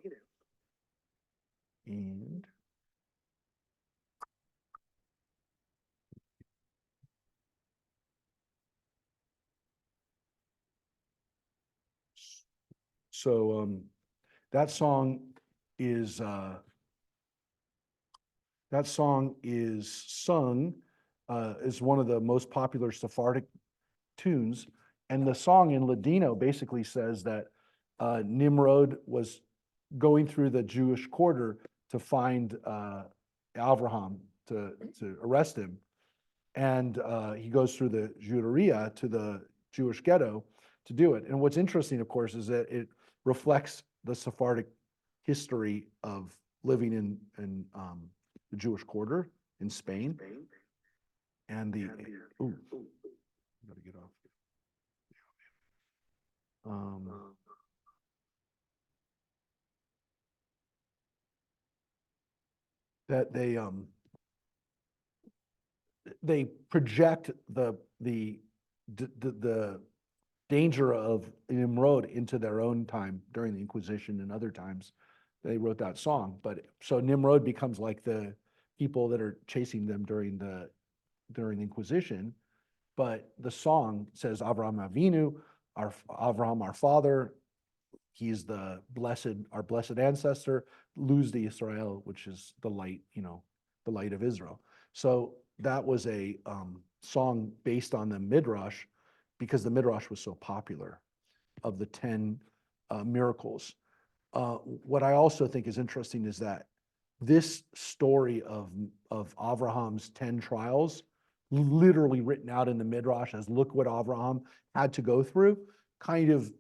And so that song is sung is one of the most popular Sephardic tunes, and the song in Ladino basically says that Nimrod was going through the Jewish quarter to find Avraham to arrest him, and he goes through the Juderia to the Jewish ghetto to do it. And what's interesting, of course, is that it reflects the Sephardic history of living in the Jewish quarter in Spain, and the ooh, gotta get off. that they project the danger of Nimrod into their own time during the Inquisition and other times. They wrote that song, but so Nimrod becomes like the people that are chasing them during the Inquisition. But the song says Avraham Avinu, Avraham, our father. He's the our blessed ancestor. Luz the Israel, which is the light, the light of Israel. So that was a song based on the Midrash, because the Midrash was so popular, of the 10 miracles. What I also think is interesting is that this story of Avraham's 10 trials, literally written out in the Midrash as look what Avraham had to go through, kind of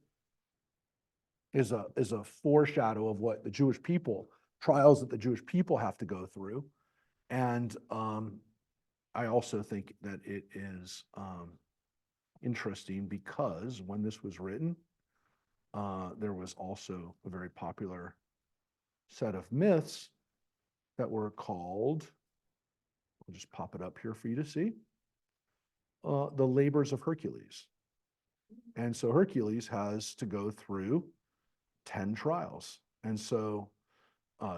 is a foreshadow of what the Jewish people, trials that the Jewish people have to go through. And I also think that it is interesting because when this was written, there was also a very popular set of myths that were called, I'll just pop it up here for you to see, the labors of Hercules. And so Hercules has to go through 10 trials. And so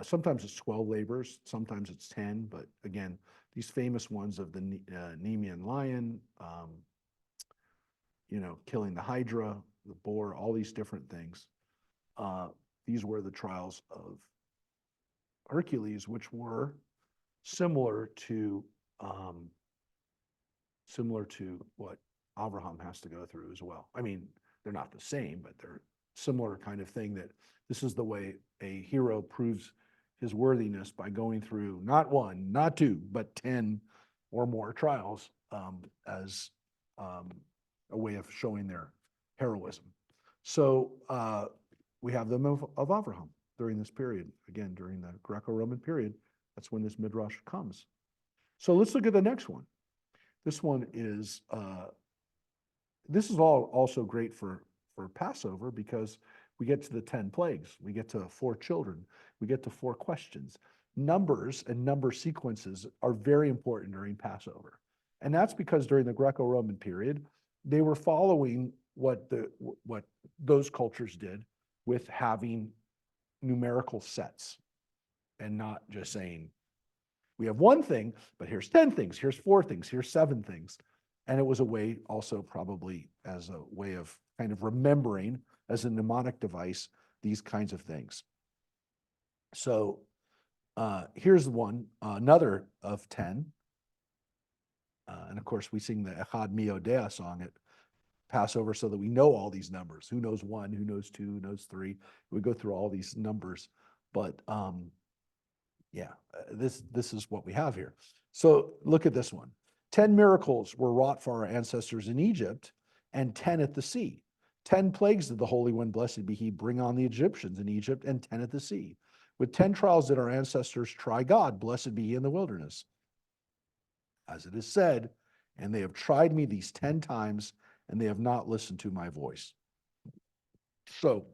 sometimes it's 12 labors, sometimes it's 10, but again, these famous ones of the Nemean lion, killing the Hydra, the boar, all these different things. These were the trials of Hercules, which were similar to what Abraham has to go through as well. I mean, they're not the same, but they're similar kind of thing, that this is the way a hero proves his worthiness, by going through not one, not two, but 10 or more trials as a way of showing their heroism. So we have them of Avraham during this period, again, during the Greco-Roman period. That's when this Midrash comes. So let's look at the next one. This one is, this is all also great for Passover, because we get to the 10 plagues, we get to 4 children, we get to 4 questions. Numbers and number sequences are very important during Passover. And that's because during the Greco-Roman period, they were following what those cultures did with having numerical sets, and not just saying, we have one thing, but here's 10 things, here's 4 things, here's 7 things. And it was a way also, probably as a way of kind of remembering, as a mnemonic device, these kinds of things. So here's one, another of 10. And of course, we sing the Echad Mi Odea song at Passover so that we know all these numbers. Who knows 1, who knows 2, who knows 3? We go through all these numbers. But this is what we have here. So look at this one. 10 miracles were wrought for our ancestors in Egypt, and 10 at the sea. 10 plagues did the Holy One, blessed be he, bring on the Egyptians in Egypt, and 10 at the sea. With 10 trials did our ancestors try God, blessed be he, in the wilderness. As it is said, and they have tried me these 10 times, and they have not listened to my voice. So,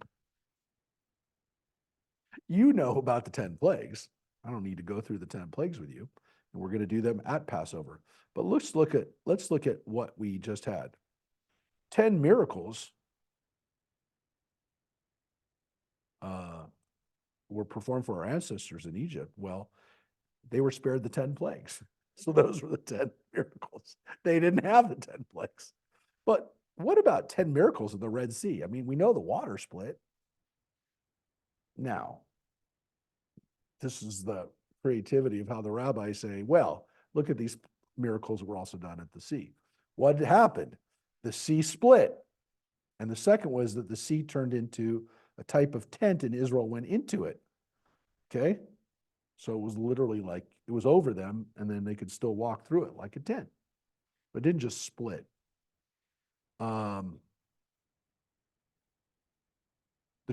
you know about the 10 plagues. I don't need to go through the 10 plagues with you, and we're going to do them at Passover. But let's look at what we just had. 10 miracles were performed for our ancestors in Egypt. Well, they were spared the 10 plagues. So those were the 10 miracles. They didn't have the 10 plagues. But what about 10 miracles in the Red Sea? I mean, we know the water split. Now, this is the creativity of how the rabbis say, well, look at these miracles that were also done at the sea. What happened? The sea split. And the second was that the sea turned into a type of tent, and Israel went into it. Okay? So it was literally like it was over them, and then they could still walk through it like a tent. But it didn't just split. The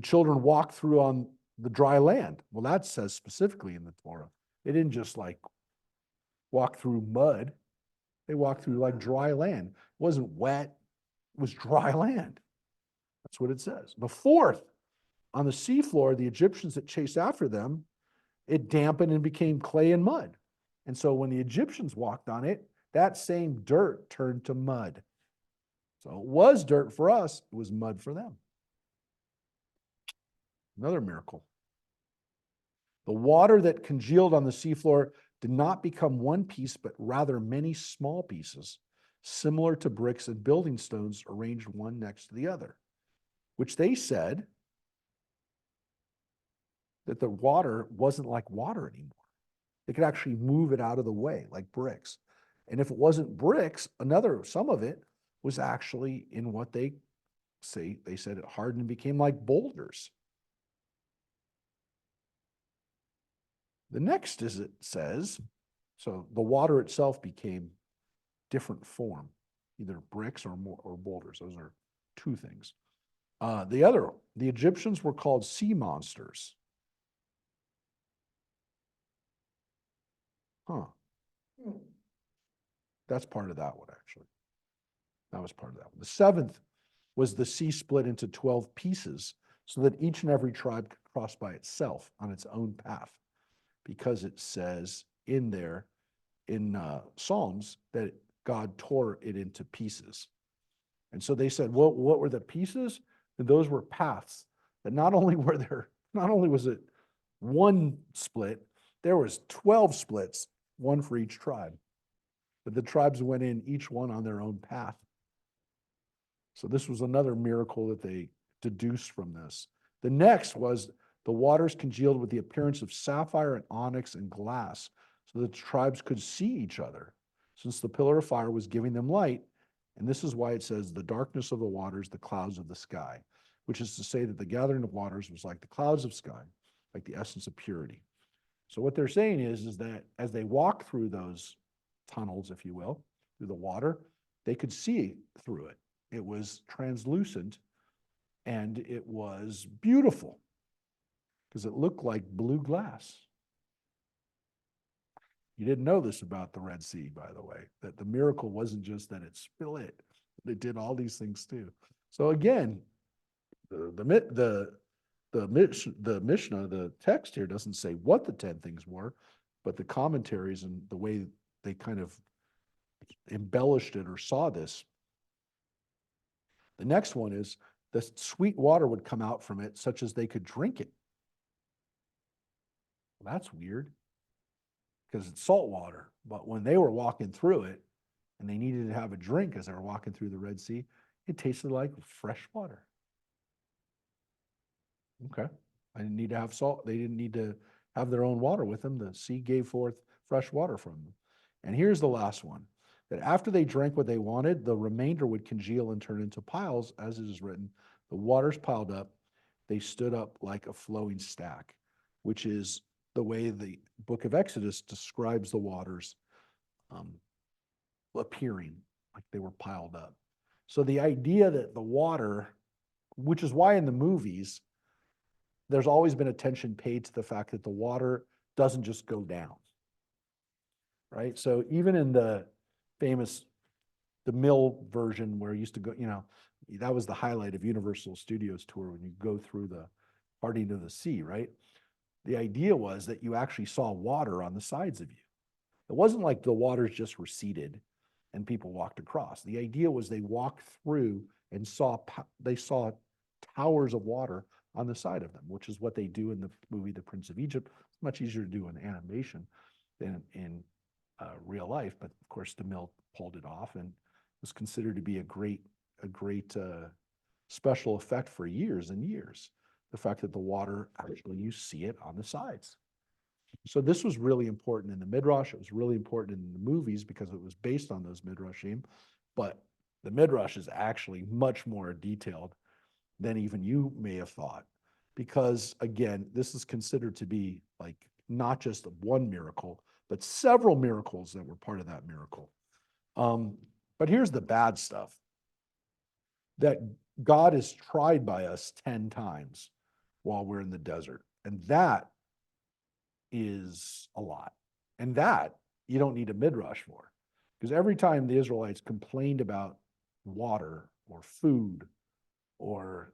children walked through on the dry land. Well, that says specifically in the Torah. They didn't just like walk through mud. They walked through like dry land. It wasn't wet. It was dry land. That's what it says. The fourth, on the seafloor, the Egyptians that chased after them it dampened and became clay and mud. And so when the Egyptians walked on it, that same dirt turned to mud. So it was dirt for us, it was mud for them. Another miracle. The water that congealed on the seafloor did not become one piece, but rather many small pieces, similar to bricks and building stones arranged one next to the other, which they said that the water wasn't like water anymore. They could actually move it out of the way like bricks. And if it wasn't bricks, some of it was actually in what they said it hardened and became like boulders. The next is it says, so the water itself became different form, either bricks or boulders. Those are two things. The Egyptians were called sea monsters. Huh. That's part of that one, actually. That was part of that one. The seventh was the sea split into 12 pieces so that each and every tribe could cross by itself on its own path, because it says in there in Psalms that God tore it into pieces. And so they said, well, what were the pieces? And those were paths that not only was it one split, there was 12 splits, one for each tribe. But the tribes went in each one on their own path. So this was another miracle that they deduced from this. The next was the waters congealed with the appearance of sapphire and onyx and glass, so that the tribes could see each other, since the pillar of fire was giving them light. And this is why it says the darkness of the waters, the clouds of the sky, which is to say that the gathering of waters was like the clouds of sky, like the essence of purity. So what they're saying is that as they walk through those tunnels, if you will, through the water, they could see through it. It was translucent and it was beautiful because it looked like blue glass. You didn't know this about the Red Sea, by the way, that the miracle wasn't just that it split, it did all these things too. So again, the Mishnah, the text here doesn't say what the 10 things were, but the commentaries and the way they kind of embellished it or saw this. The next one is the sweet water would come out from it such as they could drink it. Well, that's weird because it's salt water. But when they were walking through it and they needed to have a drink as they were walking through the Red Sea, it tasted like fresh water. Okay. I didn't need to have salt. They didn't need to have their own water with them. The sea gave forth fresh water from them. And here's the last one, that after they drank what they wanted, the remainder would congeal and turn into piles, as it is written, the waters piled up, they stood up like a flowing stack, which is the way the book of Exodus describes the waters appearing like they were piled up. So the idea that the water, which is why in the movies, there's always been attention paid to the fact that the water doesn't just go down, right? So even in the famous, the Mill version where it used to go, that was the highlight of Universal Studios tour when you go through the parting of the sea, right? The idea was that you actually saw water on the sides of you. It wasn't like the waters just receded and people walked across. The idea was they walked through and they saw towers of water on the side of them, which is what they do in the movie The Prince of Egypt. It's much easier to do in animation than in real life, but of course the Mill pulled it off and was considered to be a great special effect for years and years. The fact that the water, actually you see it on the sides. So this was really important in the Midrash. It was really important in the movies because it was based on those Midrashim, but the Midrash is actually much more detailed than even you may have thought. Because again, this is considered to be like not just one miracle, but several miracles that were part of that miracle. But here's the bad stuff. That God is tried by us 10 times while we're in the desert. And that is a lot. And that you don't need a midrash for. Because every time the Israelites complained about water or food or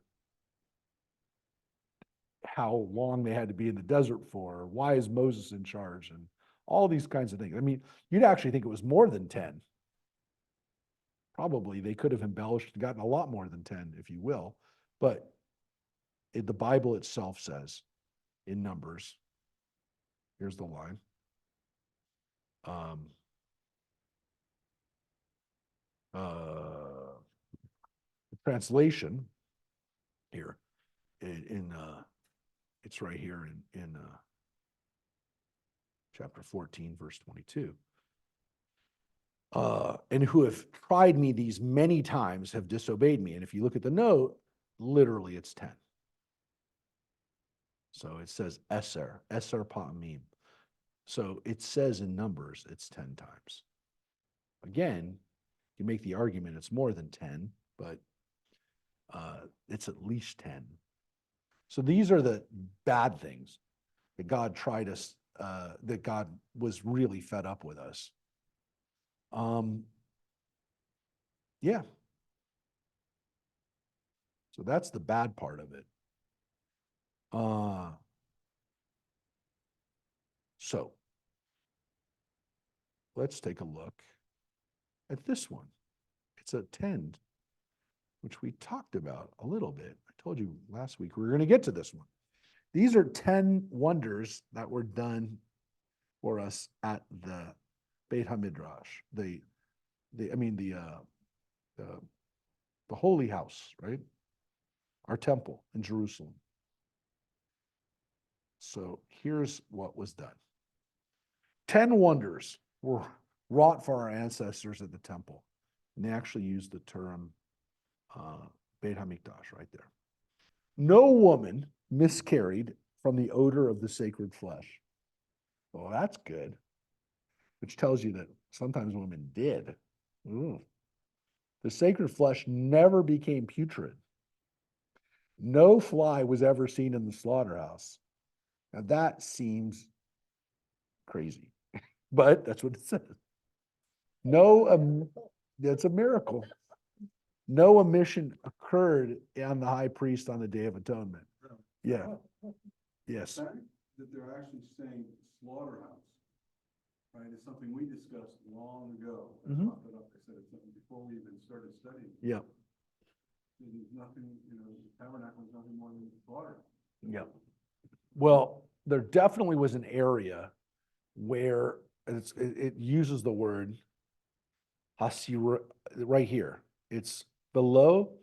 how long they had to be in the desert for, why is Moses in charge, and all these kinds of things. I mean, you'd actually think it was more than 10. Probably they could have embellished and gotten a lot more than 10, if you will. But the Bible itself says in Numbers, here's the line. The translation here it's right here in chapter 14, verse 22. And who have tried me these many times have disobeyed me. And if you look at the note, literally it's 10. So it says Eser Pa'amim. So it says in Numbers, it's 10 times. Again, you make the argument it's more than 10, but it's at least 10. So these are the bad things that God tried us, that God was really fed up with us. Yeah. So that's the bad part of it. So let's take a look at this one. It's a 10, which we talked about a little bit. I told you last week we were going to get to this one. These are 10 wonders that were done for us at the Beit HaMidrash, the holy house, right? Our temple in Jerusalem. So here's what was done. 10 wonders were wrought for our ancestors at the temple. And they actually used the term Beit HaMikdash right there. No woman miscarried from the odor of the sacred flesh. Well, that's good. Which tells you that sometimes women did. Ooh. The sacred flesh never became putrid. No fly was ever seen in the slaughterhouse. Now that seems crazy, but that's what it says. That's a miracle. No omission occurred on the high priest on the Day of Atonement. Yeah. Yes. The fact that they're actually saying slaughterhouse, right, is something we discussed long ago. I Mhm. popped it up, I said it's something before we even started studying. Yeah. There's nothing, the tabernacle is nothing more than slaughterhouse. Yeah. Well, there definitely was an area where it uses the word hasir right here. It's below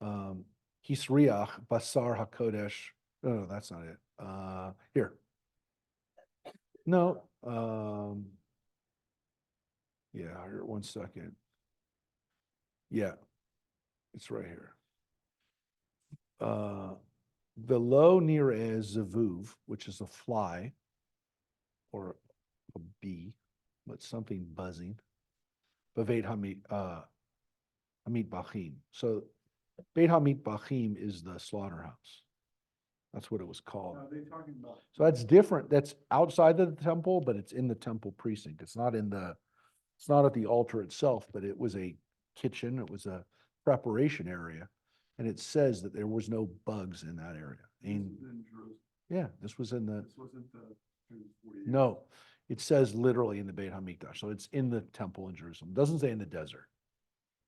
Hisriach Basar Hakodesh. No, that's not it. Here. No. Yeah, here, 1 second. Yeah, it's right here. Below near as Zavuv, which is a fly or a bee, but something buzzing. Beit Hamit Bachim. So Beit Hamit Bachim is the slaughterhouse. That's what it was called. Now, they're talking about. So that's different. That's outside of the temple, but it's in the temple precinct. It's not at the altar itself, but it was a kitchen. It was a preparation area. And it says that there was no bugs in that area. In Jerusalem. Yeah, this was in the, This wasn't the 48. no, it says literally in the Beit HaMikdash. So it's in the temple in Jerusalem. It doesn't say in the desert.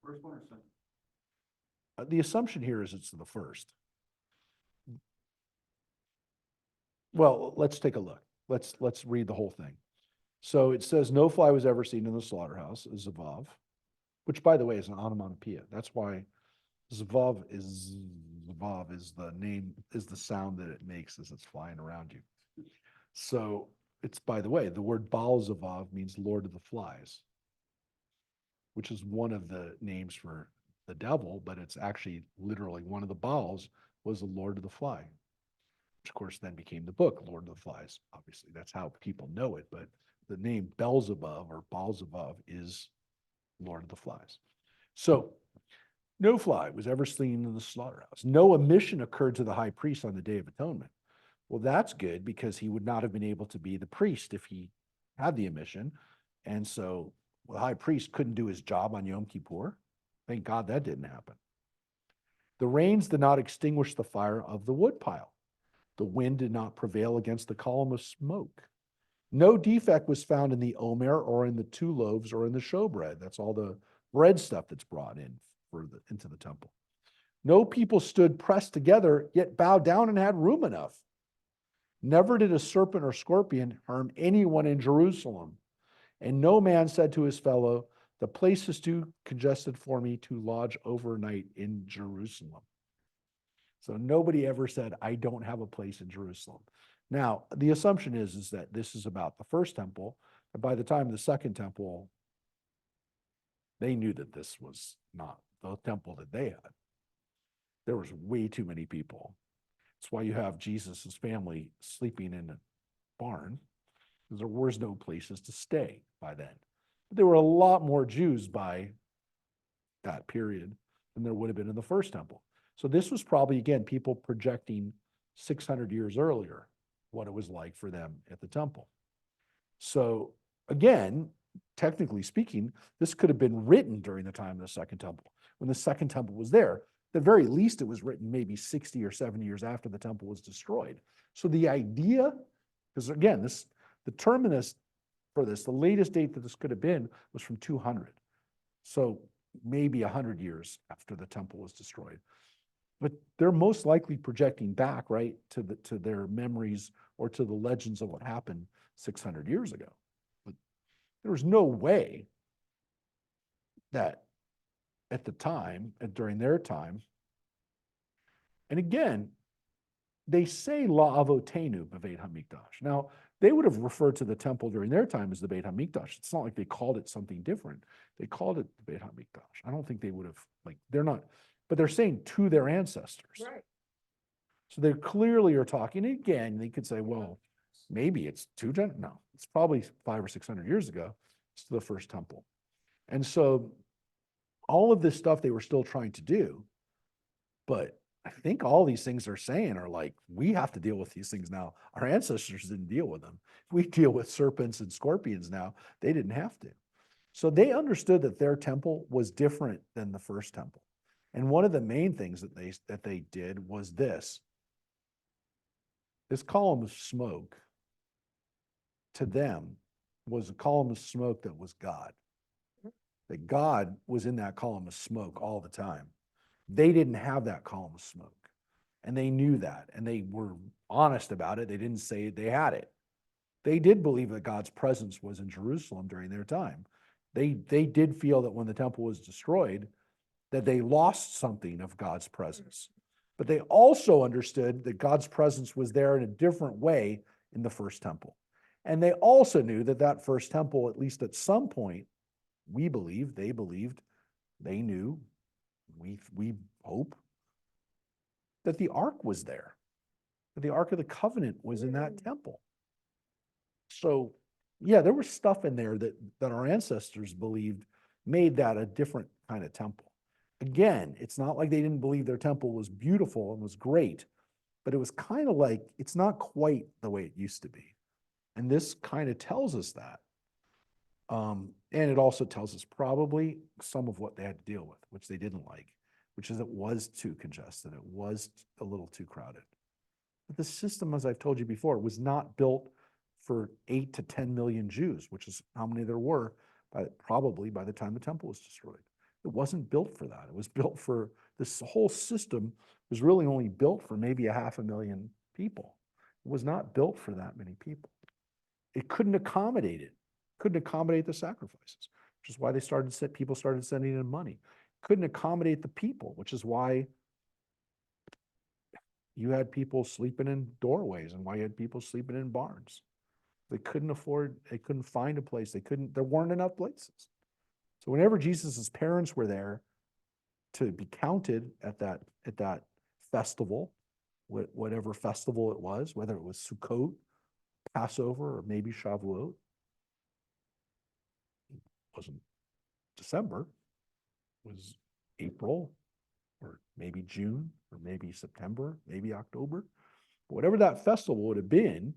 First one or second? The assumption here is it's the first. Well, let's take a look. Let's read the whole thing. So it says no fly was ever seen in the slaughterhouse, Zavav, which by the way is an onomatopoeia. That's why Zavav is the name, is the sound that it makes as it's flying around you. So it's, by the way, the word Baal Zavav means Lord of the Flies, which is one of the names for the devil, but it's actually literally one of the Baals was the Lord of the Fly, which of course then became the book, Lord of the Flies. Obviously, that's how people know it, but the name Beelzebub or Baal-Zebub is Lord of the Flies. So no fly was ever seen in the slaughterhouse. No omission occurred to the high priest on the Day of Atonement. Well, that's good because he would not have been able to be the priest if he had the omission. And so the high priest couldn't do his job on Yom Kippur. Thank God that didn't happen. The rains did not extinguish the fire of the woodpile. The wind did not prevail against the column of smoke. No defect was found in the omer or in the 2 loaves or in the showbread. That's all the bread stuff that's brought in into the temple. No people stood pressed together, yet bowed down and had room enough. Never did a serpent or scorpion harm anyone in Jerusalem. And no man said to his fellow, the place is too congested for me to lodge overnight in Jerusalem. So nobody ever said, I don't have a place in Jerusalem. Now, the assumption is that this is about the first temple. And by the time of the second temple, they knew that this was not the temple that they had. There was way too many people. That's why you have Jesus's family sleeping in a barn, because there was no places to stay by then. But there were a lot more Jews by that period than there would have been in the first temple. So this was probably, again, people projecting 600 years earlier what it was like for them at the temple. So again, technically speaking, this could have been written during the time of the second temple. When the second temple was there, at the very least, it was written maybe 60 or 70 years after the temple was destroyed. So the idea, because again, the terminus for this, the latest date that this could have been was from 200. So maybe 100 years after the temple was destroyed. But they're most likely projecting back, right, to their memories or to the legends of what happened 600 years ago. But there was no way that at the time, during their time, and again, they say La Avotenu B'Beit HaMikdash. Now, they would have referred to the temple during their time as the Beit HaMikdash. It's not like they called it something different. They called it the Beit HaMikdash. I don't think they would have, they're not, but they're saying to their ancestors. Right. So they clearly are talking. Again, they could say, well, maybe it's no, it's probably 500 or 600 years ago. It's the first temple. And so all of this stuff they were still trying to do, but I think all these things they're saying are like, we have to deal with these things now. Our ancestors didn't deal with them. We deal with serpents and scorpions now. They didn't have to. So they understood that their temple was different than the first temple. And one of the main things that they did was this column of smoke to them was a column of smoke that was God. That God was in that column of smoke all the time. They didn't have that column of smoke. And they knew that. And they were honest about it. They didn't say they had it. They did believe that God's presence was in Jerusalem during their time. They did feel that when the temple was destroyed, that they lost something of God's presence. But they also understood that God's presence was there in a different way in the first temple. And they also knew that that first temple, at least at some point, we believed, they believed, they knew, we hope, that the ark was there, that the Ark of the Covenant was in that temple. So, yeah, there was stuff in there that our ancestors believed made that a different kind of temple. Again, it's not like they didn't believe their temple was beautiful and was great, but it was kind of like, it's not quite the way it used to be. And this kind of tells us that. And it also tells us probably some of what they had to deal with, which they didn't like, which is it was too congested. It was a little too crowded. But the system, as I've told you before, was not built for 8 to 10 million Jews, which is how many there were probably by the time the temple was destroyed. It wasn't built for that. It was built for, this whole system was really only built for maybe 500,000 people. It was not built for that many people. It couldn't accommodate it. Couldn't accommodate the sacrifices, which is why people started sending in money. Couldn't accommodate the people, which is why you had people sleeping in doorways and why you had people sleeping in barns. They couldn't find a place. There weren't enough places. So whenever Jesus's parents were there to be counted at that festival, whatever festival it was, whether it was Sukkot, Passover, or maybe Shavuot, it wasn't December, it was April, or maybe June, or maybe September, maybe October. But whatever that festival would have been,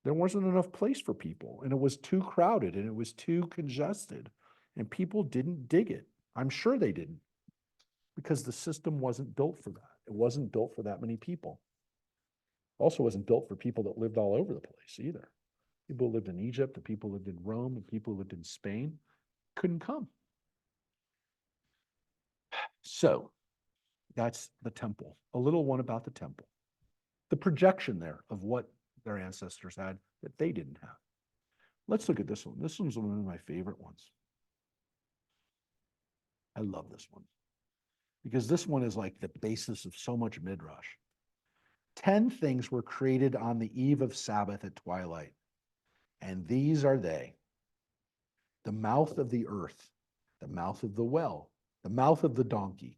there wasn't enough place for people, and it was too crowded, and it was too congested, and people didn't dig it. I'm sure they didn't, because the system wasn't built for that. It wasn't built for that many people. Also wasn't built for people that lived all over the place either. People who lived in Egypt, the people who lived in Rome, and people who lived in Spain couldn't come. So that's the temple. A little one about the temple. The projection there of what their ancestors had that they didn't have. Let's look at this one. This one's one of my favorite ones. I love this one because this one is like the basis of so much midrash. 10 things were created on the eve of Sabbath at twilight, and these are they: the mouth of the earth, the mouth of the well, the mouth of the donkey.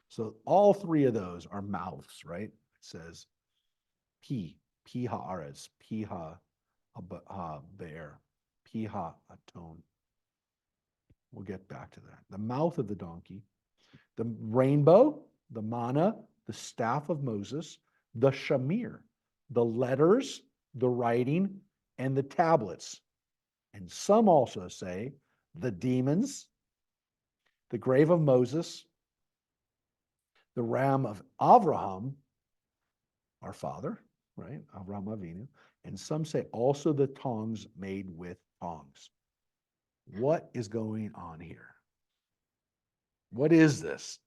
So all three of those are mouths, right? It says Pi haaretz, Pi be'er, Pi aton. We'll get back to that. The mouth of the donkey, the rainbow, the manna, the staff of Moses, the shamir, the letters, the writing, and the tablets. And some also say the demons, the grave of Moses, the ram of Avraham, our father, right? Avraham Avinu. And some say also the tongs made with tongs. What is going on here? What is this?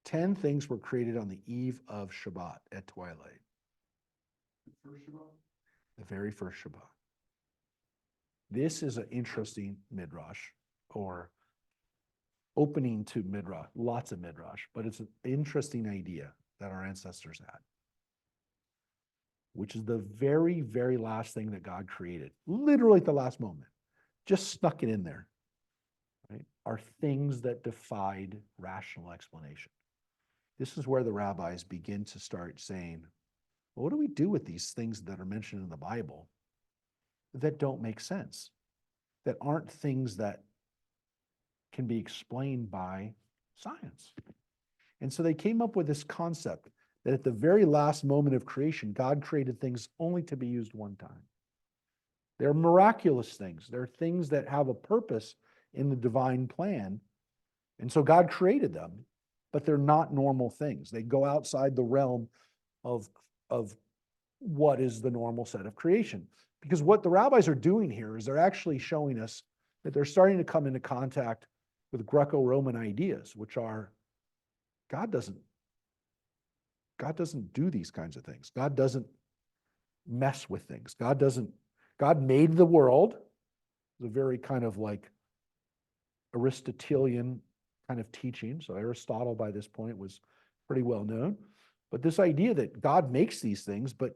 10 things were created on the eve of Shabbat at twilight. The first Shabbat? The very first Shabbat. This is an interesting midrash, or opening to midrash, lots of midrash, but it's an interesting idea that our ancestors had, which is the very, very last thing that God created, literally at the last moment, just snuck it in there, right? Are things that defied rational explanation. This is where the rabbis begin to start saying, well, what do we do with these things that are mentioned in the Bible that don't make sense, that aren't things that can be explained by science? And so they came up with this concept that at the very last moment of creation, God created things only to be used one time. They're miraculous things. They're things that have a purpose in the divine plan. And so God created them, but they're not normal things. They go outside the realm of what is the normal set of creation. Because what the rabbis are doing here is they're actually showing us that they're starting to come into contact with Greco-Roman ideas, which are God doesn't do these kinds of things. God doesn't mess with things. God made the world. It's a very kind of like Aristotelian kind of teaching. So Aristotle by this point was pretty well known. But this idea that God makes these things, but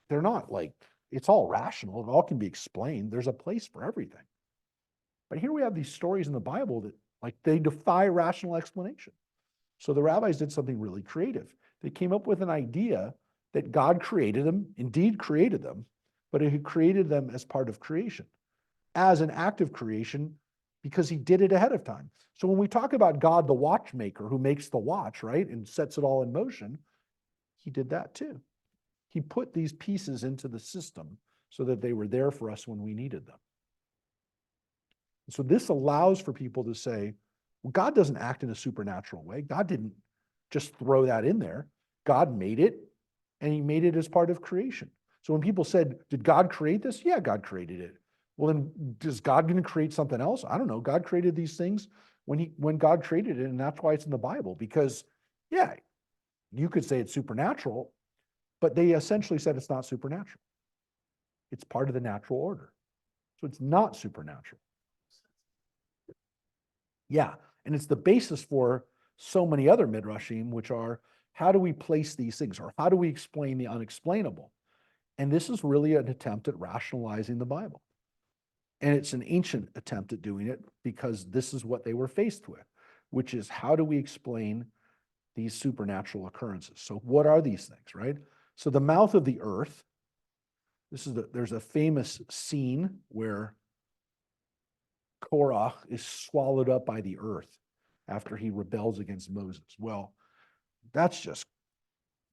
they're not like, it's all rational. It all can be explained. There's a place for everything. But here we have these stories in the Bible that like they defy rational explanation. So the rabbis did something really creative. They came up with an idea that God created them, indeed created them, but he created them as part of creation, as an act of creation, because he did it ahead of time. So when we talk about God, the watchmaker who makes the watch, right, and sets it all in motion, he did that too. He put these pieces into the system so that they were there for us when we needed them. So this allows for people to say, well, God doesn't act in a supernatural way. God didn't just throw that in there. God made it, and he made it as part of creation. So when people said, did God create this? Yeah, God created it. Well, then is God going to create something else? I don't know. God created these things when God created it, and that's why it's in the Bible. Because, yeah, you could say it's supernatural, but they essentially said it's not supernatural. It's part of the natural order. So it's not supernatural. Yeah, and it's the basis for so many other midrashim, which are, how do we place these things, or how do we explain the unexplainable? And this is really an attempt at rationalizing the Bible. And it's an ancient attempt at doing it because this is what they were faced with, which is, how do we explain these supernatural occurrences? So what are these things, right? So the mouth of the earth, there's a famous scene where Korah is swallowed up by the earth after he rebels against Moses. Well, that's just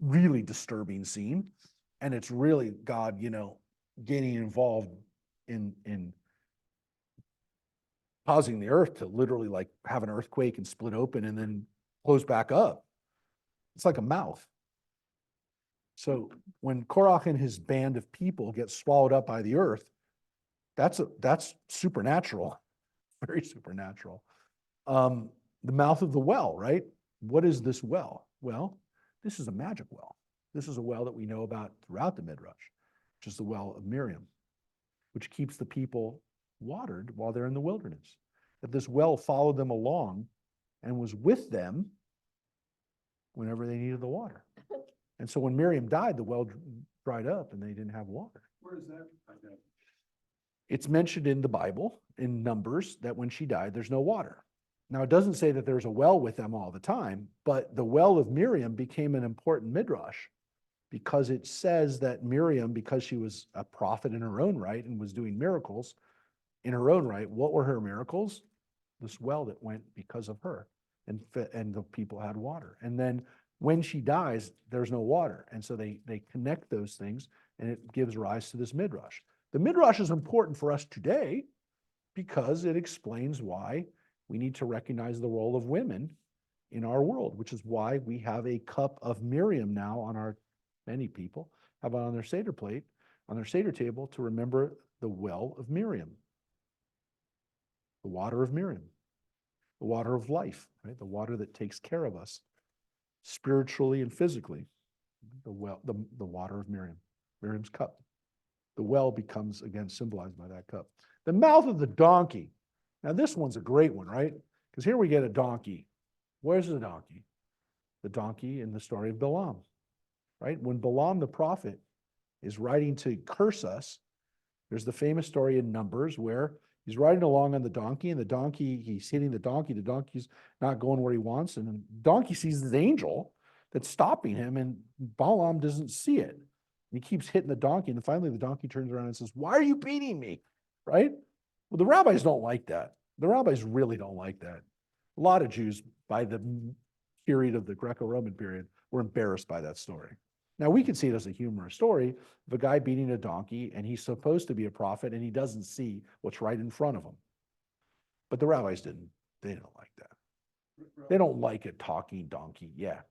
really disturbing scene. And it's really God, getting involved in causing the earth to literally like have an earthquake and split open and then close back up. It's like a mouth. So when Korach and his band of people get swallowed up by the earth, that's supernatural, very supernatural. The mouth of the well, right? What is this well? Well, this is a magic well. This is a well that we know about throughout the Midrash, which is the well of Miriam, which keeps the people watered while they're in the wilderness. That this well followed them along and was with them whenever they needed the water. And so when Miriam died, the well dried up and they didn't have water. Where is that? I know. It's mentioned in the Bible, in Numbers, that when she died, there's no water. Now, it doesn't say that there's a well with them all the time, but the well of Miriam became an important midrash because it says that Miriam, because she was a prophet in her own right and was doing miracles in her own right, what were her miracles? This well that went because of her, and the people had water. And then when she dies, there's no water. And so they connect those things, and it gives rise to this midrash. The midrash is important for us today because it explains why we need to recognize the role of women in our world, which is why we have a cup of Miriam now on our, many people have it on their Seder plate, on their Seder table, to remember the well of Miriam, the water of Miriam, the water of life, right? The water that takes care of us spiritually and physically, the water of Miriam, Miriam's cup. The well becomes, again, symbolized by that cup. The mouth of the donkey. Now, this one's a great one, right? Because here we get a donkey. Where's the donkey? The donkey in the story of Balaam, right? When Balaam the prophet is writing to curse us, there's the famous story in Numbers where he's riding along on the donkey, and the donkey, he's hitting the donkey's not going where he wants, and the donkey sees this angel that's stopping him, and Balaam doesn't see it. And he keeps hitting the donkey, and finally the donkey turns around and says, "Why are you beating me?" Right? Well, the rabbis don't like that. The rabbis really don't like that. A lot of Jews, by the period of the Greco-Roman period, were embarrassed by that story. Now, we can see it as a humorous story of a guy beating a donkey, and he's supposed to be a prophet, and he doesn't see what's right in front of him. But the rabbis didn't. They don't like that. They don't like a talking donkey. Yeah.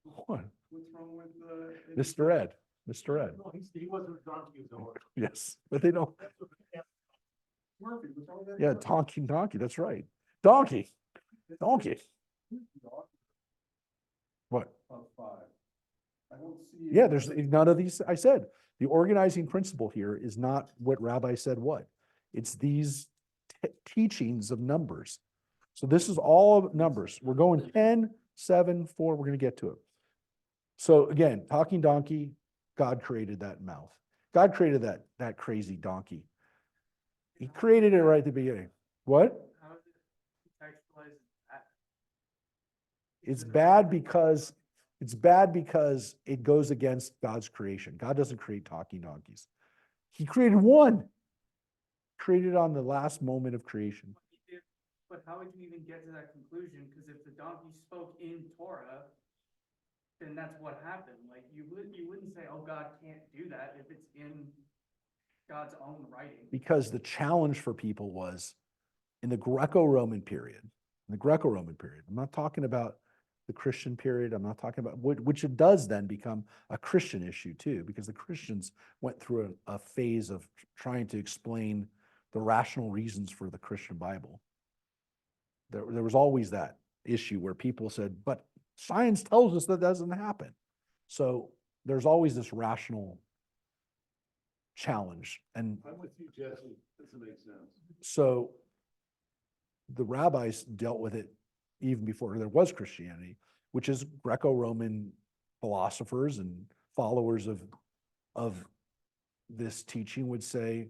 What? What's wrong with Mr. Ed. Mr. Ed. No, he wasn't a donkey, he was a horse. Yes, but they don't. Murphy, what's wrong with that? Yeah, talking donkey. That's right. Donkey. Donkey. What? Of 5. I don't see. Yeah, there's none of these. I said the organizing principle here is not what Rabbi said what. It's these teachings of numbers. So this is all numbers. We're going 10, 7, 4. We're going to get to it. So again, talking donkey, God created that mouth. God created that crazy donkey. He created it right at the beginning. What? How is it contextualized as that? It's bad because it goes against God's creation. God doesn't create talking donkeys. He created one. Created on the last moment of creation. But how would you even get to that conclusion? Because if the donkey spoke in Torah, then that's what happened. Like you wouldn't say, "Oh, God can't do that" if it's in God's own writing. Because the challenge for people was in the Greco-Roman period. I'm not talking about the Christian period. I'm not talking about, which it does then become a Christian issue too, because the Christians went through a phase of trying to explain the rational reasons for the Christian Bible. There was always that issue where people said, but science tells us that doesn't happen. So there's always this rational challenge. And I'm with you, Jesse. Doesn't make sense. so the rabbis dealt with it even before there was Christianity, which is Greco-Roman philosophers and followers of this teaching would say,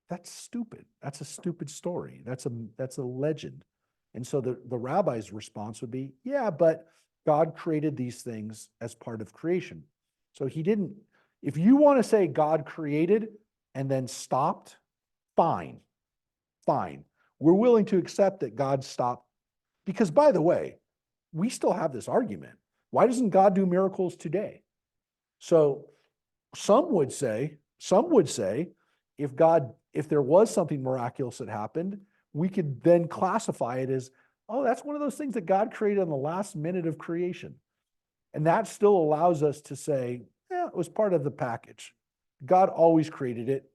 that's stupid. That's a stupid story. That's a legend. And so the rabbi's response would be, yeah, but God created these things as part of creation. So he didn't, if you want to say God created and then stopped, fine. We're willing to accept that God stopped. Because by the way, we still have this argument. Why doesn't God do miracles today? So some would say, if there was something miraculous that happened, we could then classify it as, oh, that's one of those things that God created in the last minute of creation. And that still allows us to say, yeah, it was part of the package. God always created it.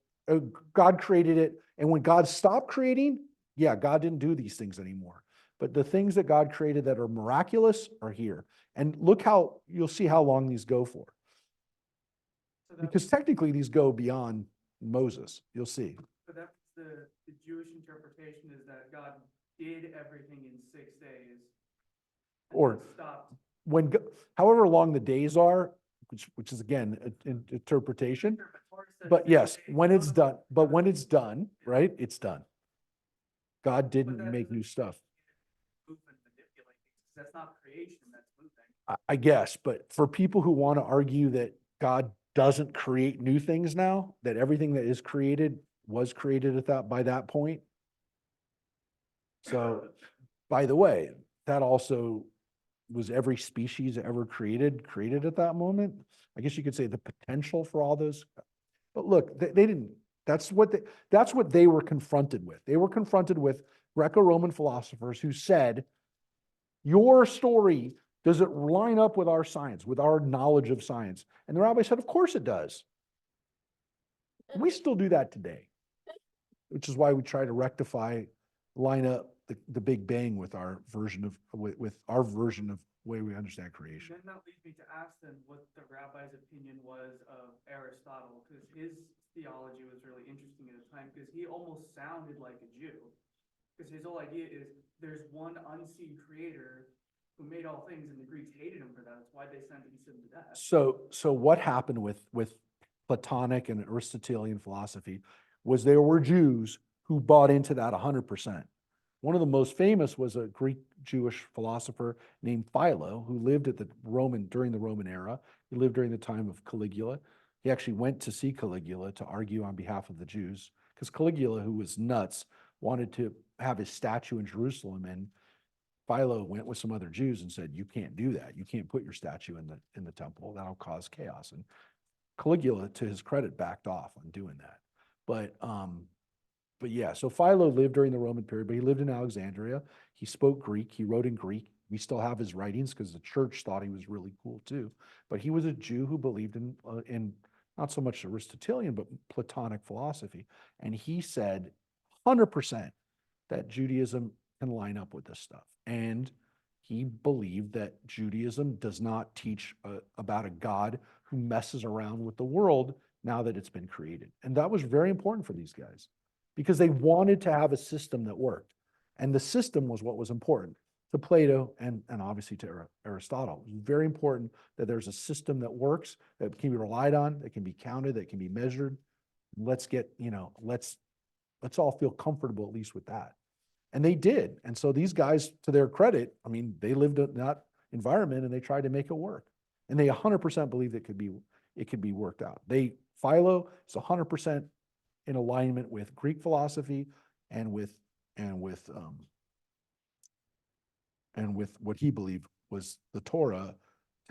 God created it. And when God stopped creating, yeah, God didn't do these things anymore. But the things that God created that are miraculous are here. And look how, you'll see how long these go for. So that's, Because technically these go beyond Moses. You'll see. so that's the Jewish interpretation is that God did everything in 6 days. and Or then stopped. when, however long the days are, which is again, an interpretation. Sure, Torah says But 6 yes, days, when it's none of done, them- but none of when them- it's done, right? It's done. God But didn't that make doesn't new stuff. move and manipulate things. That's not creation, that's moving. I guess, but for people who want to argue that God doesn't create new things now, that everything that is created was created at that, by that point. So, by the way, that also was every species ever created at that moment. I guess you could say the potential for all those. But look, they didn't, that's what they were confronted with. They were confronted with Greco-Roman philosophers who said, your story, does it line up with our science, with our knowledge of science? And the rabbi said, of course it does. We still do that today, which is why we try to rectify, line up the Big Bang with our version of, with our version of way we understand creation. Then that leads me to ask them what the rabbi's opinion was of Aristotle, because his theology was really interesting at the time, because he almost sounded like a Jew. Because his whole idea is there's one unseen creator who made all things, and the Greeks hated him for that. That's why they sentenced him to death. So what happened with Platonic and Aristotelian philosophy was there were Jews who bought into that 100%. One of the most famous was a Greek Jewish philosopher named Philo, who lived during the Roman era. He lived during the time of Caligula. He actually went to see Caligula to argue on behalf of the Jews, because Caligula, who was nuts, wanted to have his statue in Jerusalem, and Philo went with some other Jews and said, you can't do that. You can't put your statue in the temple. That'll cause chaos. And Caligula, to his credit, backed off on doing that. But yeah, so Philo lived during the Roman period, but he lived in Alexandria. He spoke Greek. He wrote in Greek. We still have his writings because the church thought he was really cool too. But he was a Jew who believed in not so much Aristotelian, but Platonic philosophy. And he said 100% that Judaism can line up with this stuff. And he believed that Judaism does not teach about a God who messes around with the world now that it's been created. And that was very important for these guys because they wanted to have a system that worked. And the system was what was important to Plato and obviously to Aristotle. It was very important that there's a system that works, that can be relied on, that can be counted, that can be measured. Let's all feel comfortable at least with that. And they did. And so these guys, to their credit, I mean, they lived in that environment and they tried to make it work. And they 100% believed it could be worked out. Philo is 100% in alignment with Greek philosophy and with what he believed was the Torah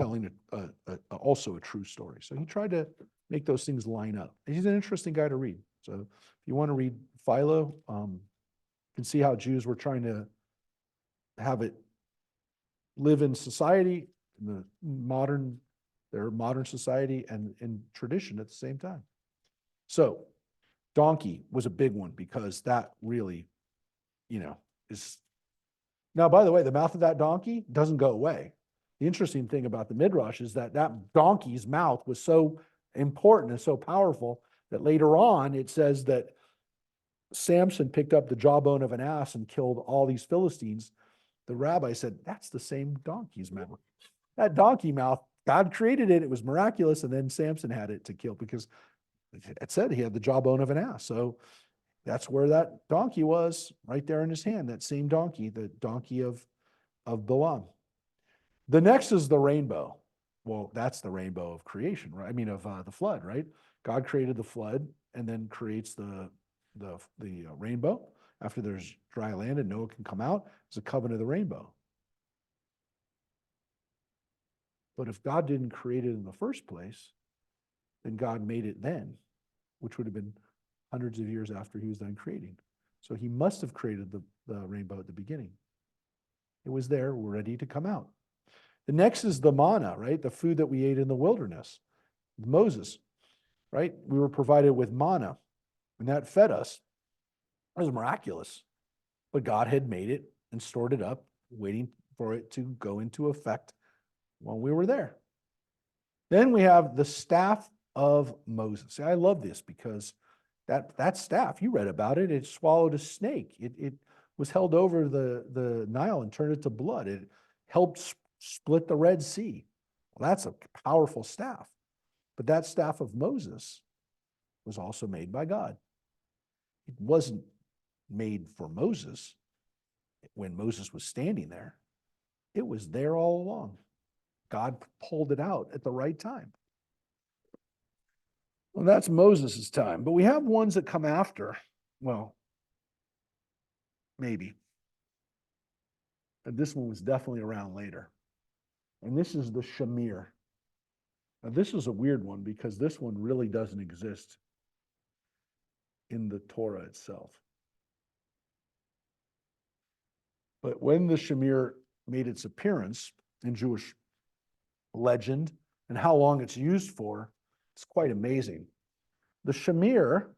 telling also a true story. So he tried to make those things line up. And he's an interesting guy to read. So if you want to read Philo, you can see how Jews were trying to have it live in society, in their modern society and in tradition at the same time. So donkey was a big one because that really, is. Now, by the way, the mouth of that donkey doesn't go away. The interesting thing about the Midrash is that donkey's mouth was so important and so powerful that later on it says that Samson picked up the jawbone of an ass and killed all these Philistines. The rabbi said, that's the same donkey's mouth. That donkey mouth, God created it. It was miraculous. And then Samson had it to kill because it said he had the jawbone of an ass. So that's where that donkey was, right there in his hand, that same donkey, the donkey of Balaam. The next is the rainbow. Well, that's the rainbow of creation, right? I mean, of the flood, right? God created the flood and then creates the rainbow. After there's dry land and Noah can come out, it's a covenant of the rainbow. But if God didn't create it in the first place, then God made it then, which would have been hundreds of years after he was done creating. So he must have created the rainbow at the beginning. It was there, ready to come out. The next is the manna, right? The food that we ate in the wilderness. Moses, right? We were provided with manna, and that fed us. It was miraculous. But God had made it and stored it up, waiting for it to go into effect when we were there. Then we have the staff of Moses. See, I love this because that staff, you read about it, it swallowed a snake. It was held over the Nile and turned it to blood. It helped split the Red Sea. Well, that's a powerful staff. But that staff of Moses was also made by God. It wasn't made for Moses when Moses was standing there. It was there all along. God pulled it out at the right time. Well, that's Moses' time. But we have ones that come after. Well, maybe. And this one was definitely around later. And this is the shamir. Now, this is a weird one because this one really doesn't exist in the Torah itself. But when the shamir made its appearance in Jewish legend and how long it's used for, it's quite amazing. The shamir,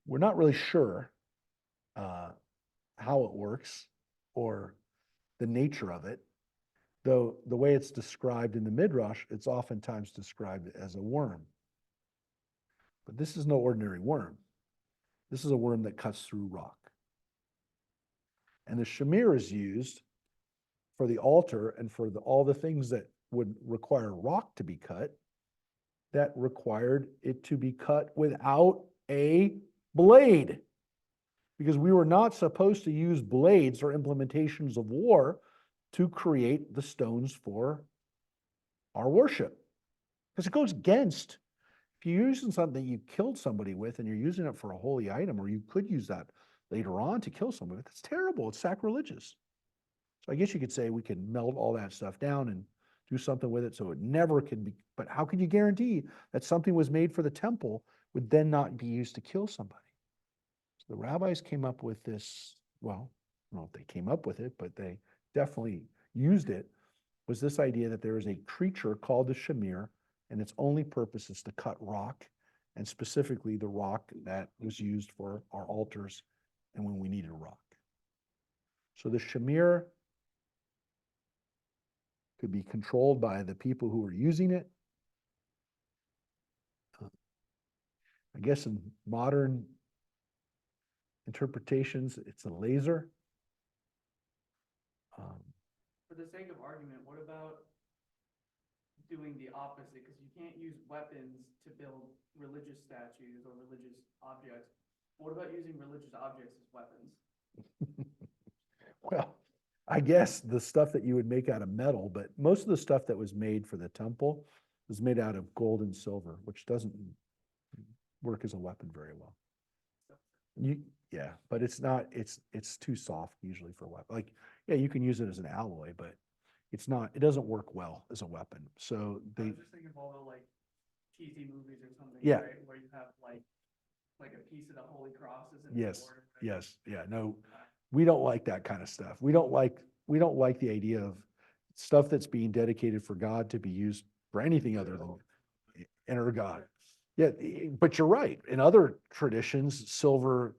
we're not really sure how it works or the nature of it, though the way it's described in the Midrash, it's oftentimes described as a worm. But this is no ordinary worm. This is a worm that cuts through rock. And the shamir is used for the altar and for all the things that would require rock to be cut, that required it to be cut without a blade. Because we were not supposed to use blades or implementations of war to create the stones for our worship. Because it goes against, if you're using something you killed somebody with and you're using it for a holy item, or you could use that later on to kill somebody with, that's terrible. It's sacrilegious. So I guess you could say we could melt all that stuff down and do something with it so it never could be, but how could you guarantee that something was made for the temple would then not be used to kill somebody? So the rabbis came up with this, well, I don't know if they came up with it, but they definitely used it, was this idea that there is a creature called the shamir, and its only purpose is to cut rock, and specifically the rock that was used for our altars and when we needed rock. So the shamir could be controlled by the people who are using it. I guess in modern interpretations, it's a laser. For the sake of argument, what about doing the opposite? Because you can't use weapons to build religious statues or religious objects. What about using religious objects as weapons? Well, I guess the stuff that you would make out of metal, but most of the stuff that was made for the temple was made out of gold and silver, which doesn't work as a weapon very well. Yeah, but it's not, it's too soft usually for a weapon. Like, yeah, you can use it as an alloy, but it's not, it doesn't work well as a weapon. So I they, was just thinking of all the like cheesy movies or something, Yeah. right? Where you have like a piece of the Holy Cross is in the yes, sword or whatever. yes, yeah, no, we don't like that kind of stuff. We don't like the idea of stuff that's being dedicated for God to be used for anything other than enter God. Yeah, but you're right. In other traditions, silver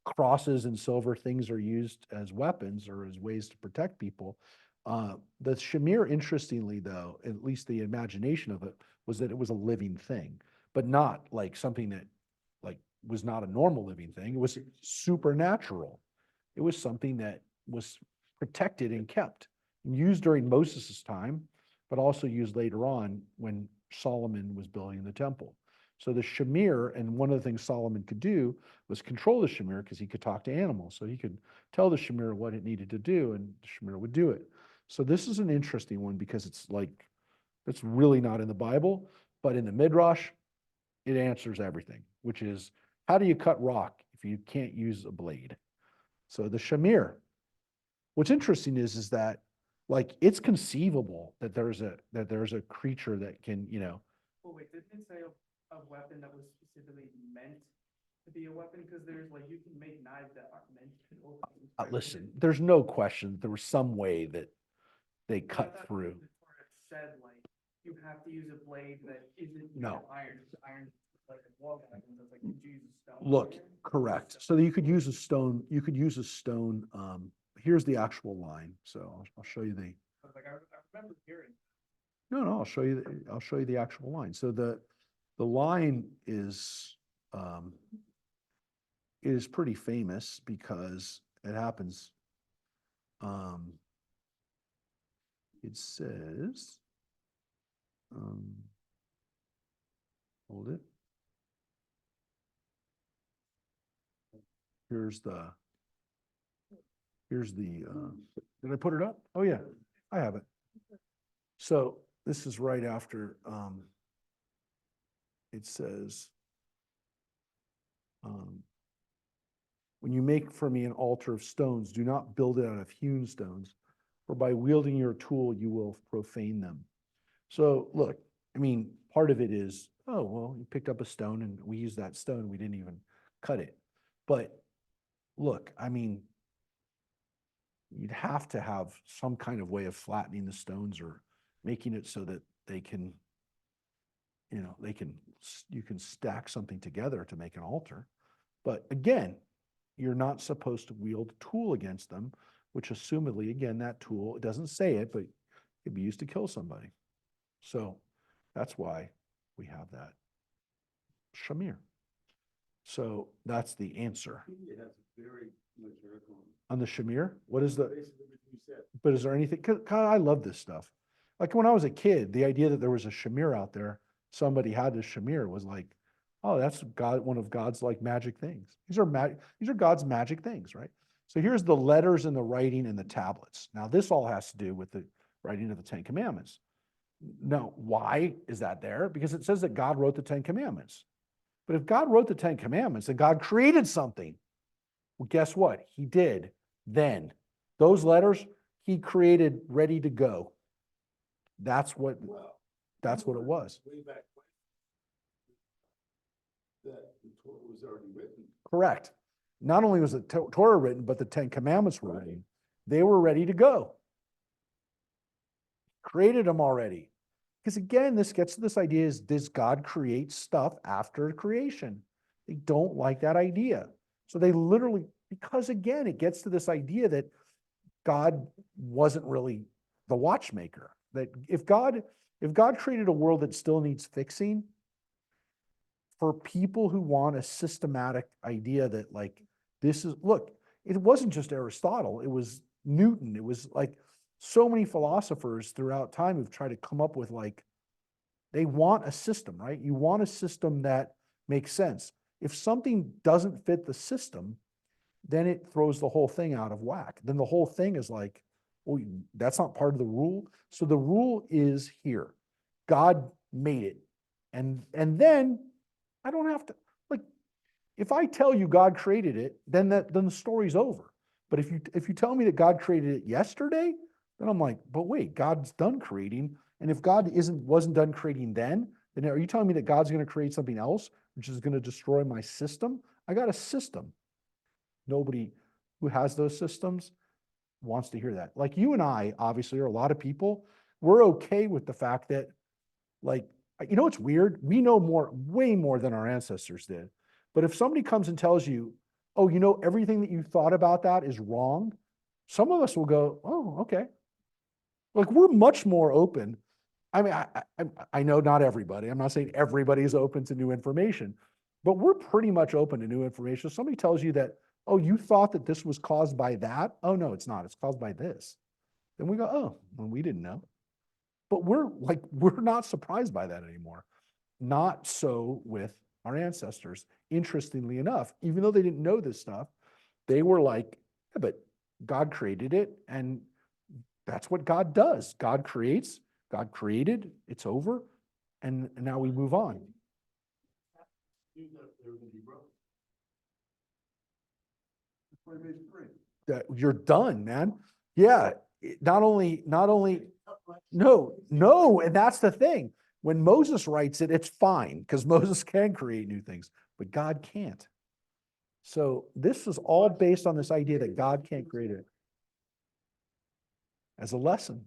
crosses and silver things are used as weapons or as ways to protect people. The shamir, interestingly though, at least the imagination of it, was that it was a living thing, but not like something that like was not a normal living thing. It was supernatural. It was something that was protected and kept, and used during Moses' time, but also used later on when Solomon was building the temple. So the shamir, and one of the things Solomon could do was control the shamir because he could talk to animals. So he could tell the shamir what it needed to do, and the shamir would do it. So this is an interesting one because it's like, it's really not in the Bible, but in the Midrash, it answers everything, which is, how do you cut rock if you can't use a blade? So the shamir. What's interesting is that like it's conceivable that there's a creature that can, Oh wait, didn't it say a weapon that was specifically meant to be a weapon? Cause there's like, you can make knives that aren't meant to kill things. Listen, there's no question there was some way that they But I cut thought through. the Torah said like, you have to use a blade that isn't made No. of iron, because iron is like a wall weapon, so it's like, you use a stone. Look, iron. correct. So you could use a stone, here's the actual line. So I'll show you the, I was like, I remember hearing. no, I'll show you the actual line. So the line is pretty famous because it happens. It says, hold it. Here's the, did I put it up? Oh, yeah, I have it. So this is right after, it says, when you make for me an altar of stones, do not build it out of hewn stones, for by wielding your tool, you will profane them. So look, I mean, part of it is, oh, well, you picked up a stone and we used that stone. We didn't even cut it. But look, I mean, you'd have to have some kind of way of flattening the stones or making it so that they can, you can stack something together to make an altar. But again, you're not supposed to wield a tool against them, which assumedly, again, that tool, it doesn't say it, but it'd be used to kill somebody. So that's why we have that shamir. So that's the answer. It has very much article On the shamir, what is the, basically what you said. but is there anything, 'cause I love this stuff. Like when I was a kid, the idea that there was a shamir out there, somebody had this shamir was like, oh, that's God, one of God's like magic things. These are God's magic things, right? So here's the letters and the writing and the tablets. Now this all has to do with the writing of the Ten Commandments. Now, why is that there? Because it says that God wrote the Ten Commandments. But if God wrote the Ten Commandments and God created something, well, guess what? He did then. Those letters he created ready to go. That's what it was. Way back when, that the Torah was already written. Correct. Not only was the Torah written, but the Ten Commandments were written. They were ready to go. Created them already. Because again, this gets to this idea is, does God create stuff after creation? They don't like that idea. So they literally, because again, it gets to this idea that God wasn't really the watchmaker. That if God created a world that still needs fixing, for people who want a systematic idea that like, this is, look, it wasn't just Aristotle, it was Newton, it was like so many philosophers throughout time who've tried to come up with like, they want a system, right? You want a system that makes sense. If something doesn't fit the system, then it throws the whole thing out of whack. Then the whole thing is like, well, that's not part of the rule. So the rule is here. God made it. And then I don't have to, like, if I tell you God created it, then the story's over. But if you tell me that God created it yesterday, then I'm like, but wait, God's done creating. And if God wasn't done creating then are you telling me that God's going to create something else, which is going to destroy my system? I got a system. Nobody who has those systems wants to hear that. Like you and I, obviously, are a lot of people, we're okay with the fact that, like, you know, it's weird. We know way more than our ancestors did. But if somebody comes and tells you, oh, you know, everything that you thought about that is wrong, some of us will go, oh, okay. Like we're much more open. I mean, I know not everybody. I'm not saying everybody's open to new information, but we're pretty much open to new information. If somebody tells you that, oh, you thought that this was caused by that? Oh, no, it's not. It's caused by this. Then we go, oh, well, we didn't know. But we're not surprised by that anymore. Not so with our ancestors. Interestingly enough, even though they didn't know this stuff, they were like, yeah, but God created it, and that's what God does. God creates, God created, it's over, and now we move on. That you're done, man. Yeah, not only, no, and that's the thing. When Moses writes it, it's fine, because Moses can create new things, but God can't. So this is all based on this idea that God can't create it as a lesson.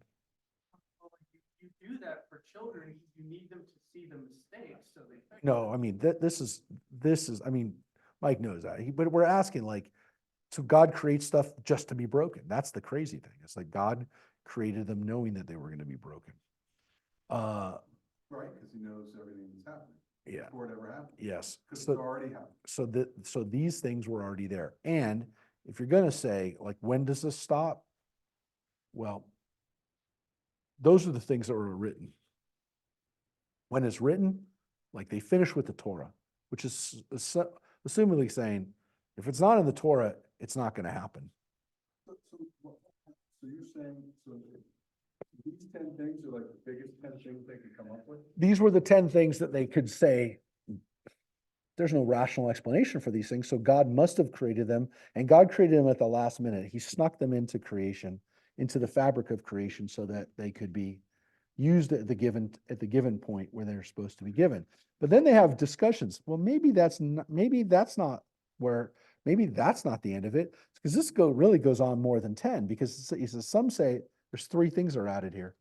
You do that for children, you need them to see the mistakes, so they. fix No, it. I mean, this is, I mean, Mike knows that, but we're asking like, so God creates stuff just to be broken. That's the crazy thing. It's like God created them knowing that they were going to be broken. Right, because he knows everything that's happening Yeah, before it ever happened. yes. Because it's So, already happened. so these things were already there. And if you're going to say, like, when does this stop? Well, those are the things that were written. When it's written, like they finish with the Torah, which is assumingly saying, if it's not in the Torah, it's not going to happen. So you're saying, so these 10 things are like the biggest 10 things they could come up with? These were the 10 things that they could say, there's no rational explanation for these things, so God must have created them, and God created them at the last minute. He snuck them into creation, into the fabric of creation, so that they could be used at the given point where they're supposed to be given. But then they have discussions. Well, maybe that's not the end of it, because this really goes on more than 10, because he says some say there's 3 things are added here,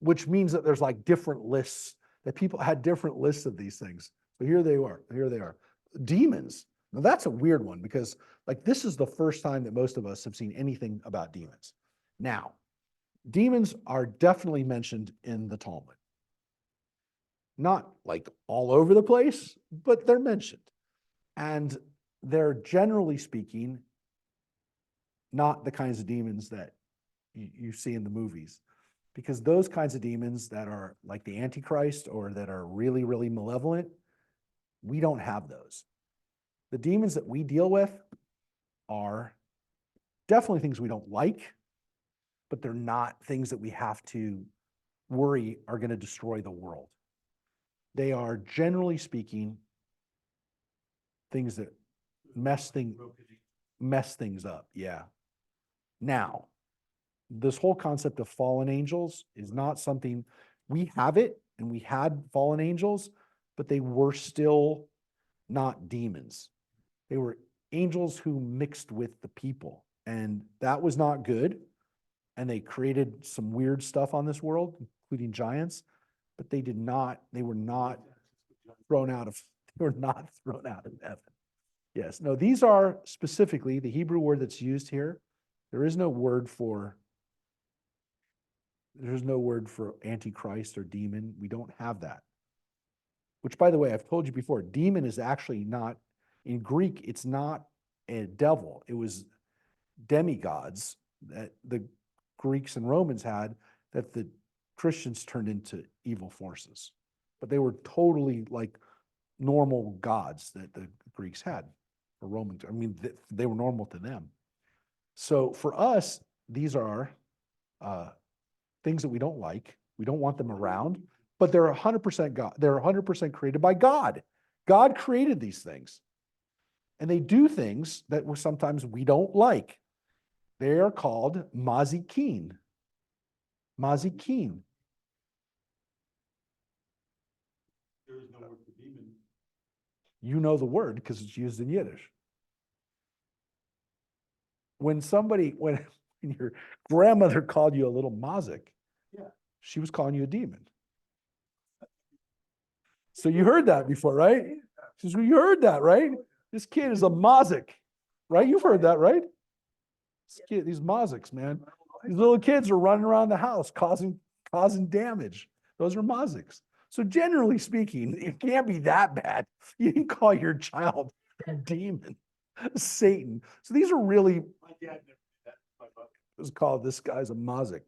which means that there's like different lists, that people had different lists of these things. So here they are. Demons. Now that's a weird one, because like this is the first time that most of us have seen anything about demons. Now, demons are definitely mentioned in the Talmud. Not like all over the place, but they're mentioned. And they're generally speaking, not the kinds of demons that you see in the movies. Because those kinds of demons that are like the Antichrist or that are really, really malevolent, we don't have those. The demons that we deal with are definitely things we don't like, but they're not things that we have to worry are going to destroy the world. They are, generally speaking, things that mess things up. Yeah. Now, this whole concept of fallen angels is not something, we have it, and we had fallen angels, but they were still not demons. They were angels who mixed with the people, and that was not good. And they created some weird stuff on this world, including giants, but they were not thrown out of heaven. Yes, no, these are specifically the Hebrew word that's used here. There's no word for Antichrist or demon. We don't have that. Which, by the way, I've told you before, demon is actually not, in Greek, it's not a devil. It was demigods that the Greeks and Romans had, that the Christians turned into evil forces. But they were totally like normal gods that the Greeks had, or Romans. I mean, they were normal to them. So for us, these are things that we don't like. We don't want them around, but they're 100% God. They're 100% created by God. God created these things. And they do things that sometimes we don't like. They are called mazikin. Mazikin. There is no word for demon. You know the word because it's used in Yiddish. When your grandmother called you a little mazik, Yeah. she was calling you a demon. So you heard that before, right? She says, well, you heard that, right? This kid is a mazik, right? You've heard that, right? These maziks, man. These little kids are running around the house causing damage. Those are maziks. So generally speaking, it can't be that bad. You can call your child a demon, Satan. So these are really, My dad never did that. My buck. was called, this guy's a mazik,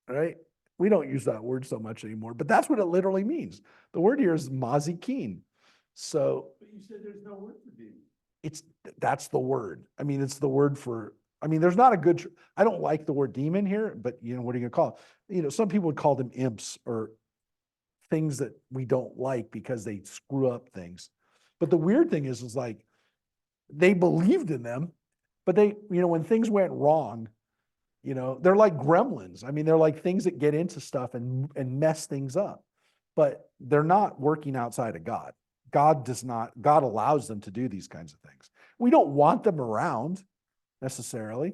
right? We don't use that word so much anymore, but that's what it literally means. The word here is mazikin. So But you said there's no word for demon. that's the word. I mean, it's the word for, I mean, there's not a good, I don't like the word demon here, but what are you gonna call it? Some people would call them imps or things that we don't like because they screw up things. But the weird thing is like, they believed in them, but they, when things went wrong, they're like gremlins. I mean, they're like things that get into stuff and mess things up, but they're not working outside of God. God does not, God allows them to do these kinds of things. We don't want them around necessarily.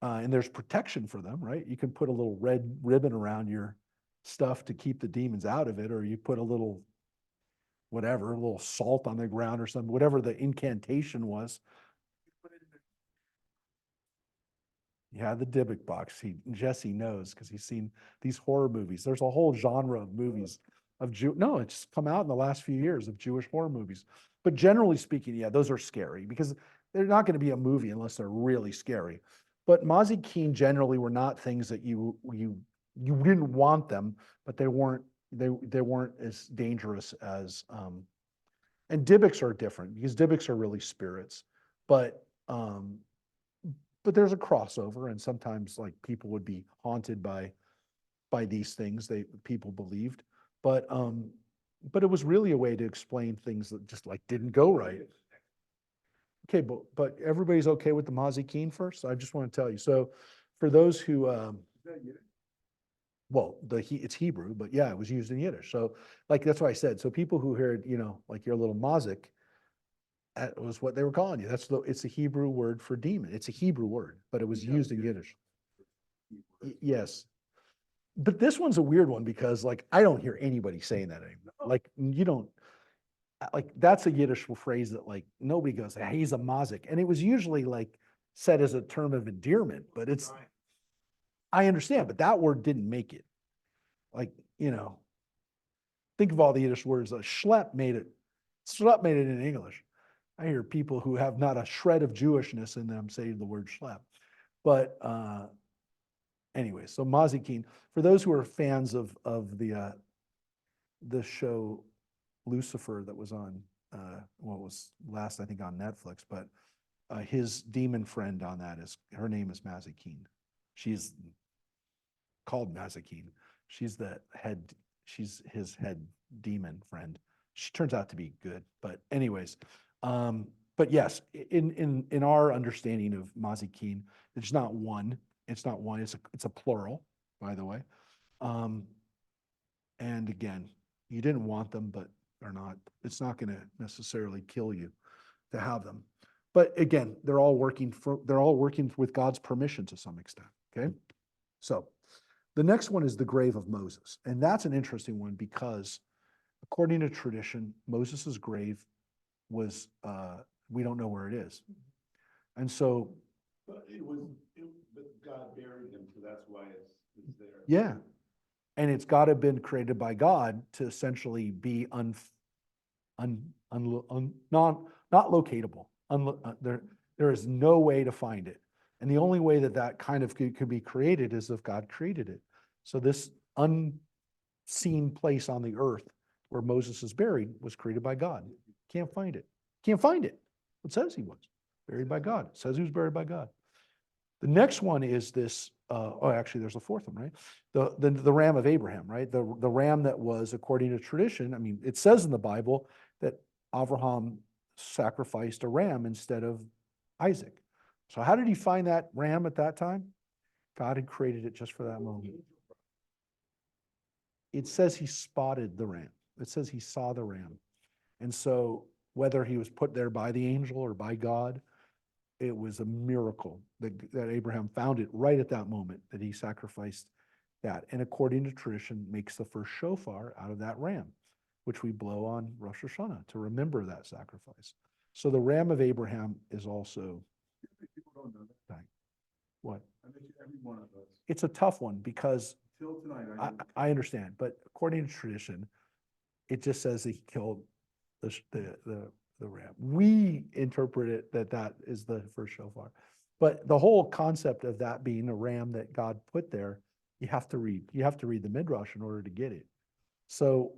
And there's protection for them, right? You can put a little red ribbon around your stuff to keep the demons out of it, or you put a little whatever, a little salt on the ground or something, whatever the incantation was. Yeah, the Dybbuk box. Jesse knows because he's seen these horror movies. There's a whole genre of movies of no, it's come out in the last few years of Jewish horror movies. But generally speaking, yeah, those are scary because they're not going to be a movie unless they're really scary. But Mazikeen generally were not things that you didn't want them, but they weren't as dangerous as and Dybbuks are different because Dybbuks are really spirits, but there's a crossover, and sometimes like people would be haunted by these things people believed, but it was really a way to explain things that just like didn't go right. Okay, but everybody's okay with the Mazikeen first? I just want to tell you. So for those who well, it's Hebrew, but yeah, it was used in Yiddish. So like that's what I said. So people who heard, like your little mazik, that was what they were calling you. It's a Hebrew word for demon. It's a Hebrew word, but it was used in Yiddish. Yes. But this one's a weird one because like I don't hear anybody saying that anymore. Like you don't, like that's a Yiddish phrase that like nobody goes, hey, he's a mazik. And it was usually like said as a term of endearment, but I understand, but that word didn't make it. Like, think of all the Yiddish words. Schlep made it in English. I hear people who have not a shred of Jewishness in them say the word schlep. But anyway, so Mazikeen, for those who are fans of the show Lucifer that was on, what was last, I think, on Netflix, but his demon friend on that her name is Mazikeen. She's called Mazikeen. She's his head demon friend. She turns out to be good, but anyways, but yes, in our understanding of Mazikeen, it's not one. It's a plural, by the way. And again, you didn't want them, but it's not going to necessarily kill you to have them. But again, they're all working with God's permission to some extent. Okay. So the next one is the grave of Moses. And that's an interesting one because according to tradition, Moses's grave was, we don't know where it is. And so. But God buried him, so that's why it's there. Yeah. And it's got to have been created by God to essentially be not locatable. There is no way to find it. And the only way that kind of could be created is if God created it. So this unseen place on the earth where Moses is buried was created by God. Can't find it. Can't find it. It says he was buried by God. It says he was buried by God. The next one is this, actually there's a fourth one, right? The ram of Abraham, right? The ram that was, according to tradition, I mean, it says in the Bible that Abraham sacrificed a ram instead of Isaac. So how did he find that ram at that time? God had created it just for that moment. It says he spotted the ram. It says he saw the ram. And so whether he was put there by the angel or by God, it was a miracle that Abraham found it right at that moment that he sacrificed that. And according to tradition, makes the first shofar out of that ram, which we blow on Rosh Hashanah to remember that sacrifice. So the ram of Abraham is also. People don't know that. What? I bet you every one of us. It's a tough one because Till tonight, I understand, but according to tradition, it just says he killed the ram. We interpret it that is the first shofar, but the whole concept of that being a ram that God put there, you have to read the Midrash in order to get it. So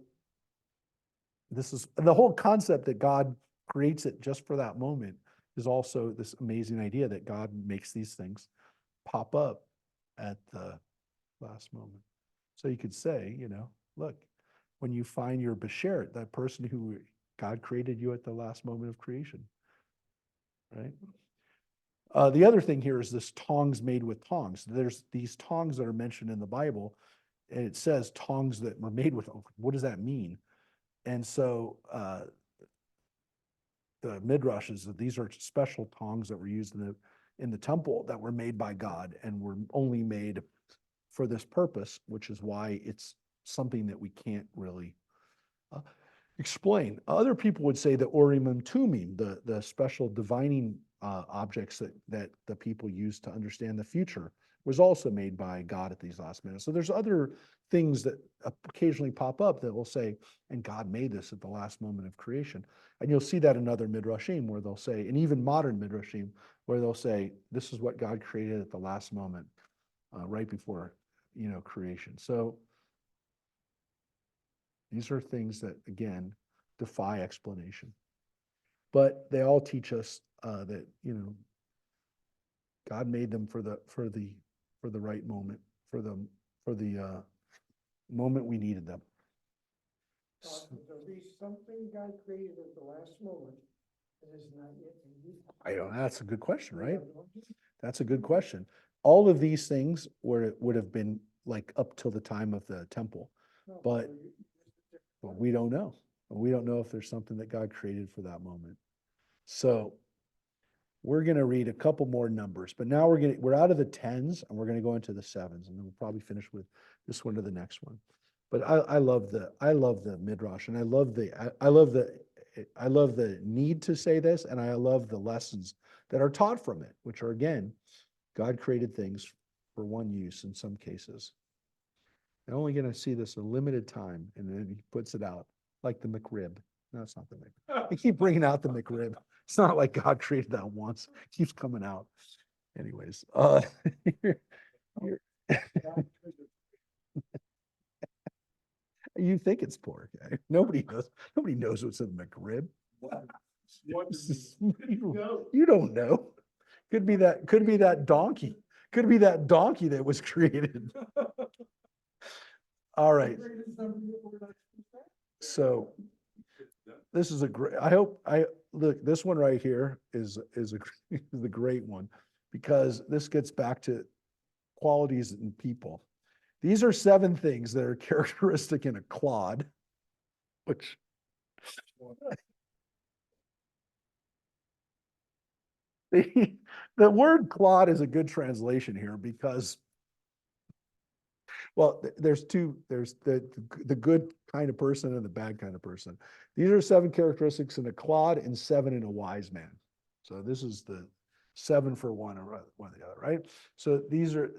this is the whole concept that God creates it just for that moment is also this amazing idea that God makes these things pop up at the last moment. So you could say, look, when you find your Beshert, that person who God created you at the last moment of creation, right? The other thing here is this tongs made with tongs. There's these tongs that are mentioned in the Bible, and it says tongs that were made with, what does that mean? And so the midrash is that these are special tongs that were used in the temple that were made by God and were only made for this purpose, which is why it's something that we can't really explain. Other people would say that Urim and Tumim, the special divining objects that the people used to understand the future, was also made by God at these last minutes. So there's other things that occasionally pop up that will say, and God made this at the last moment of creation. And you'll see that in other midrashim where they'll say, and even modern midrashim, where they'll say, this is what God created at the last moment, right before, creation. So these are things that, again, defy explanation. But they all teach us that, God made them for the right moment, for the moment we needed them. There'll be something God created at the last moment that is not yet in use. I don't know. That's a good question, right? That's a good question. All of these things would have been like up till the time of the temple, but we don't know. We don't know if there's something that God created for that moment. So we're going to read a couple more numbers, but now we're out of the tens and we're going to go into the sevens, and then we'll probably finish with this one to the next one. But I love the midrash, and I love the need to say this, and I love the lessons that are taught from it, which are, again, God created things for one use in some cases. I'm only going to see this a limited time, and then he puts it out like the McRib. No, it's not the McRib. I keep bringing out the McRib. It's not like God created that once. It keeps coming out. Anyways, you think it's pork. Nobody knows what's in the McRib. You don't know. Could be that donkey. Could be that donkey that was created. All right. So this is look, this one right here is the great one, because this gets back to qualities in people. These are 7 things that are characteristic in a clod, which the word clod is a good translation here because, well, there's the good kind of person and the bad kind of person. These are 7 characteristics in a clod and 7 in a wise man. So this is the 7 for one or one or the other, right? So these are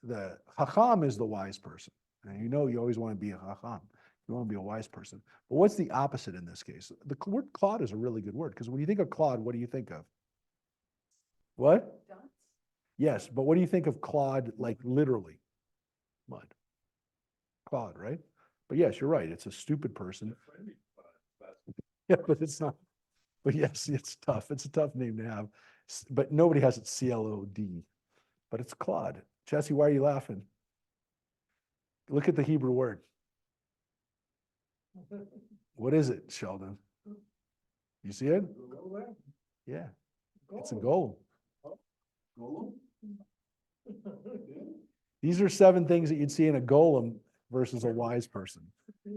the Chacham is the wise person. And you always want to be a Chacham. You want to be a wise person. But what's the opposite in this case? The word clod is a really good word, because when you think of clod, what do you think of? What? Yes, but what do you think of clod, like literally? Mud. Clod, right? But yes, you're right. It's a stupid person. Yeah, but it's not. But yes, it's tough. It's a tough name to have. But nobody has it CLOD. But it's clod. Jesse, why are you laughing? Look at the Hebrew word. What is it, Sheldon? You see it? Yeah. It's a golem. These are 7 things that you'd see in a golem versus a wise person.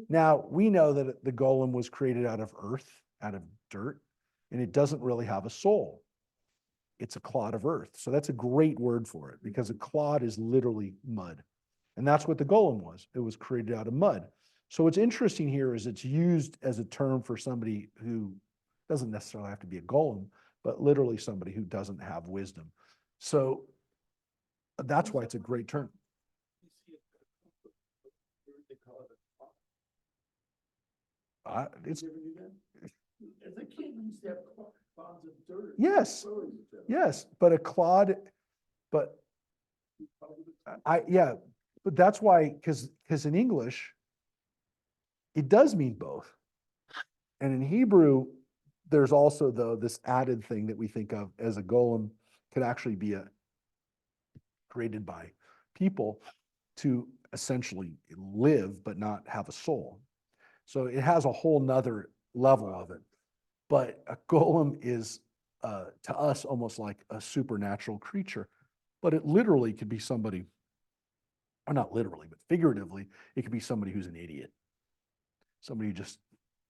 Now, we know that the golem was created out of earth, out of dirt, and it doesn't really have a soul. It's a clod of earth. So that's a great word for it, because a clod is literally mud. And that's what the golem was. It was created out of mud. So what's interesting here is it's used as a term for somebody who doesn't necessarily have to be a golem, but literally somebody who doesn't have wisdom. So that's why it's a great term. It's As a kid, we used to have clods of dirt. Yes, yes, but a clod, but but that's why, because in English, it does mean both. And in Hebrew, there's also this added thing that we think of as a golem could actually be created by people to essentially live but not have a soul. So it has a whole nother level of it. But a golem is to us almost like a supernatural creature, but it literally could be somebody, or not literally, but figuratively, it could be somebody who's an idiot. somebody who just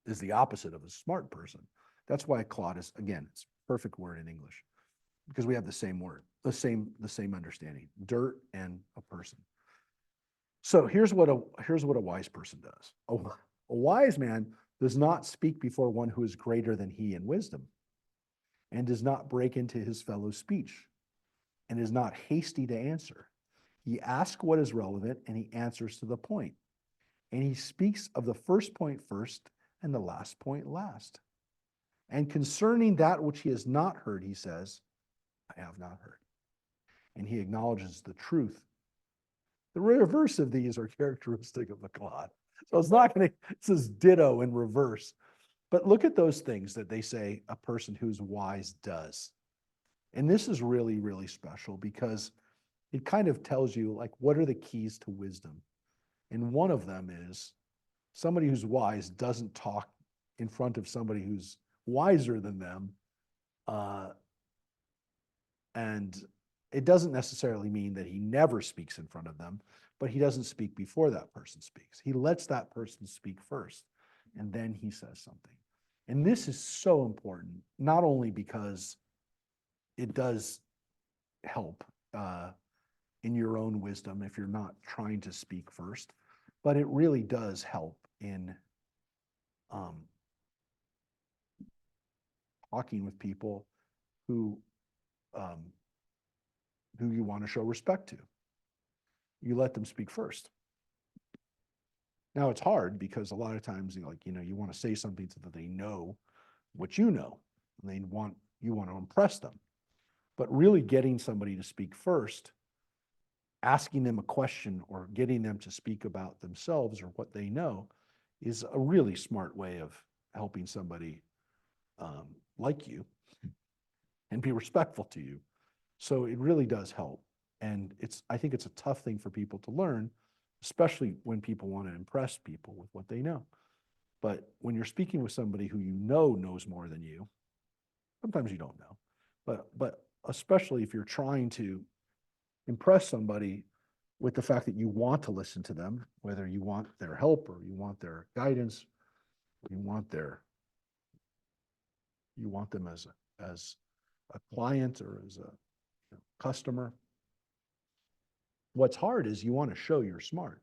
is the opposite of a smart person. That's why Claude is, again, it's a perfect word in English, because we have the same word, the same understanding, dirt and a person. So here's what a wise person does. A wise man does not speak before one who is greater than he in wisdom, and does not break into his fellow's speech, and is not hasty to answer. He asks what is relevant, and he answers to the point. And he speaks of the first point first and the last point last. And concerning that which he has not heard, he says, I have not heard. And he acknowledges the truth. The reverse of these are characteristic of the Claude. So it's not going to, it says ditto in reverse. But look at those things that they say a person who's wise does. And this is really, really special because it kind of tells you, like, what are the keys to wisdom? And one of them is somebody who's wise doesn't talk in front of somebody who's wiser than them. And it doesn't necessarily mean that he never speaks in front of them, but he doesn't speak before that person speaks. He lets that person speak first, and then he says something. And this is so important, not only because it does help in your own wisdom if you're not trying to speak first, but it really does help in talking with people who you want to show respect to. You let them speak first. Now it's hard because a lot of times, you want to say something so that they know what you know, and you want to impress them. But really getting somebody to speak first, asking them a question or getting them to speak about themselves or what they know, is a really smart way of helping somebody like you and be respectful to you. So it really does help. And I think it's a tough thing for people to learn, especially when people want to impress people with what they know. But when you're speaking with somebody who you know knows more than you, sometimes you don't know, but especially if you're trying to impress somebody with the fact that you want to listen to them, whether you want their help or you want their guidance, or you want them as a client or as a customer. What's hard is you want to show you're smart,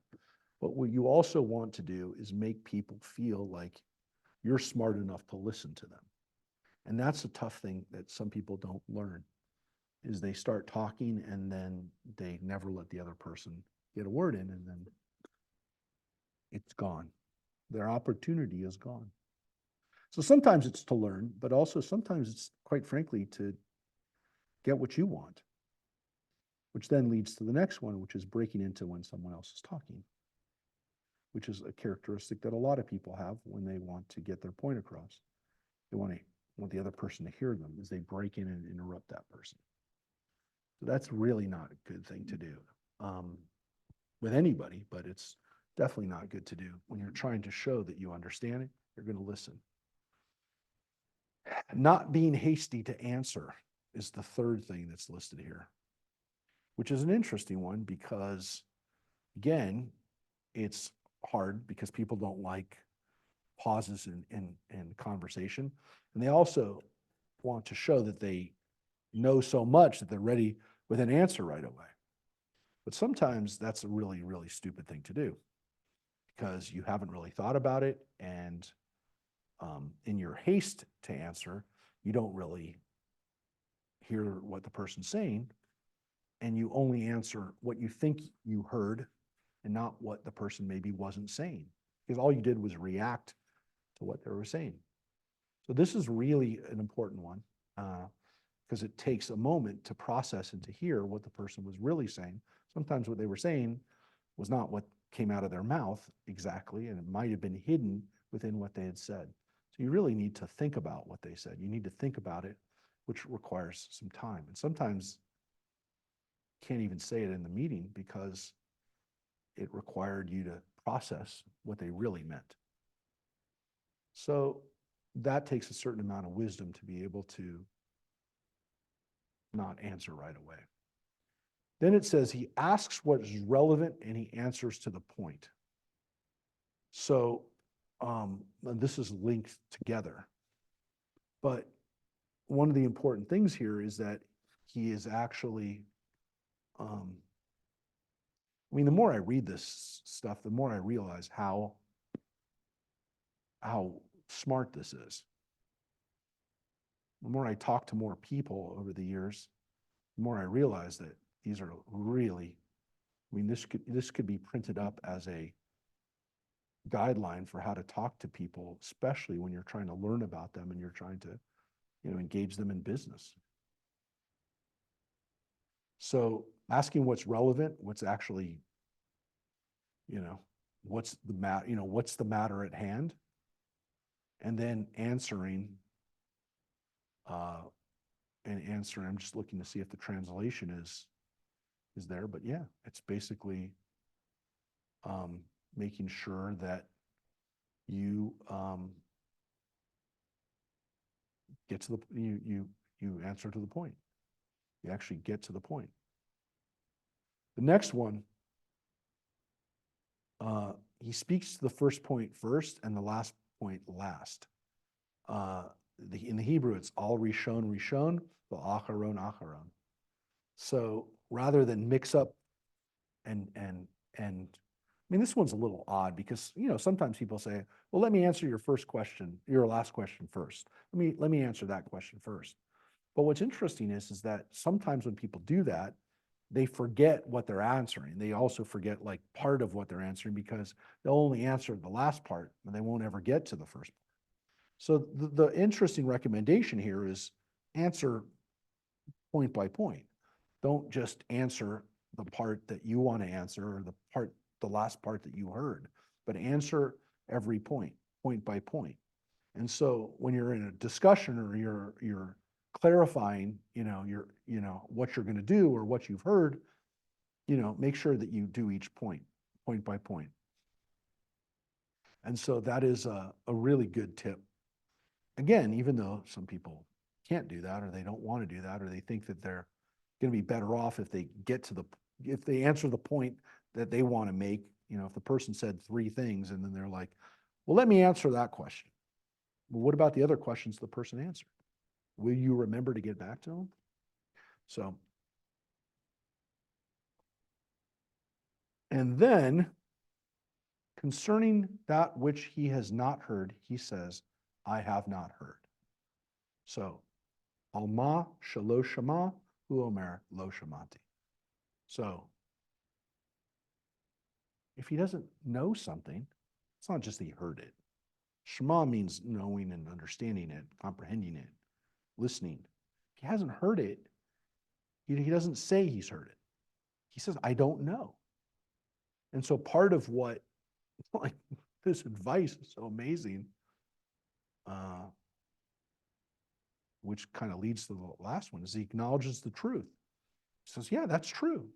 but what you also want to do is make people feel like you're smart enough to listen to them. And that's a tough thing that some people don't learn, is they start talking and then they never let the other person get a word in, and then it's gone. Their opportunity is gone. So sometimes it's to learn, but also sometimes it's, quite frankly, to get what you want, which then leads to the next one, which is breaking into when someone else is talking, which is a characteristic that a lot of people have when they want to get their point across. They want the other person to hear them, is they break in and interrupt that person. So that's really not a good thing to do with anybody, but it's definitely not good to do when you're trying to show that you understand it, you're going to listen. Not being hasty to answer is the third thing that's listed here, which is an interesting one because, again, it's hard because people don't like pauses in conversation. And they also want to show that they know so much that they're ready with an answer right away. But sometimes that's a really, really stupid thing to do because you haven't really thought about it. And in your haste to answer, you don't really hear what the person's saying. And you only answer what you think you heard and not what the person maybe wasn't saying, because all you did was react to what they were saying. So this is really an important one because it takes a moment to process and to hear what the person was really saying. Sometimes what they were saying was not what came out of their mouth exactly, and it might have been hidden within what they had said. So you really need to think about what they said. You need to think about it, which requires some time. And sometimes you can't even say it in the meeting because it required you to process what they really meant. So that takes a certain amount of wisdom to be able to not answer right away. Then it says he asks what is relevant and he answers to the point. So and this is linked together. But one of the important things here is that he is actually, I mean, the more I read this stuff, the more I realize how smart this is. The more I talk to more people over the years, the more I realize that these are really, I mean, this could be printed up as a guideline for how to talk to people, especially when you're trying to learn about them and you're trying to, engage them in business. So asking what's relevant, what's actually, what's the matter at hand, and then answering, I'm just looking to see if the translation is there, but yeah, it's basically making sure that you get to the, you answer to the point. You actually get to the point. The next one, he speaks to the first point first and the last point last. In the Hebrew, it's all rishon, rishon, the acharon, acharon. So rather than mix up and I mean, this one's a little odd because, sometimes people say, well, let me answer your last question first. Let me answer that question first. But what's interesting is that sometimes when people do that, they forget what they're answering. They also forget like part of what they're answering because they'll only answer the last part and they won't ever get to the first part. So the interesting recommendation here is answer point by point. Don't just answer the part that you want to answer or the last part that you heard, but answer every point by point. And so when you're in a discussion or you're clarifying, what you're going to do or what you've heard, make sure that you do each point by point. And so that is a really good tip. Again, even though some people can't do that or they don't want to do that or they think that they're going to be better off if they if they answer the point that they want to make, if the person said 3 things and then they're like, well, let me answer that question. Well, what about the other questions the person answered? Will you remember to get back to them? So, and then concerning that which he has not heard, he says, I have not heard. So, Alma shalo shama hu omer lo shamati. So, if he doesn't know something, it's not just that he heard it. Shema means knowing and understanding it, comprehending it, listening. If he hasn't heard it, he doesn't say he's heard it. He says, I don't know. And so part of what, like, this advice is so amazing, which kind of leads to the last one, is he acknowledges the truth. He says, yeah, that's true,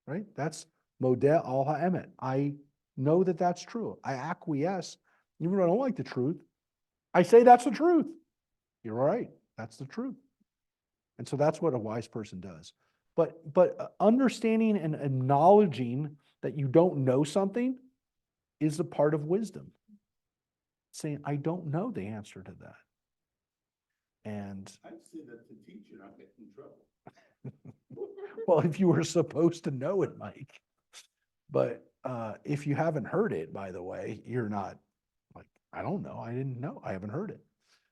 right? That's modeh al ha'emet. I know that that's true. I acquiesce, even though I don't like the truth. I say that's the truth. You're all right. That's the truth. And so that's what a wise person does. But understanding and acknowledging that you don't know something is a part of wisdom. Saying, I don't know the answer to that. And I'd say that to teach you not get in trouble. well, if you were supposed to know it, Mike. But if you haven't heard it, by the way, you're not like, I don't know. I didn't know. I haven't heard it.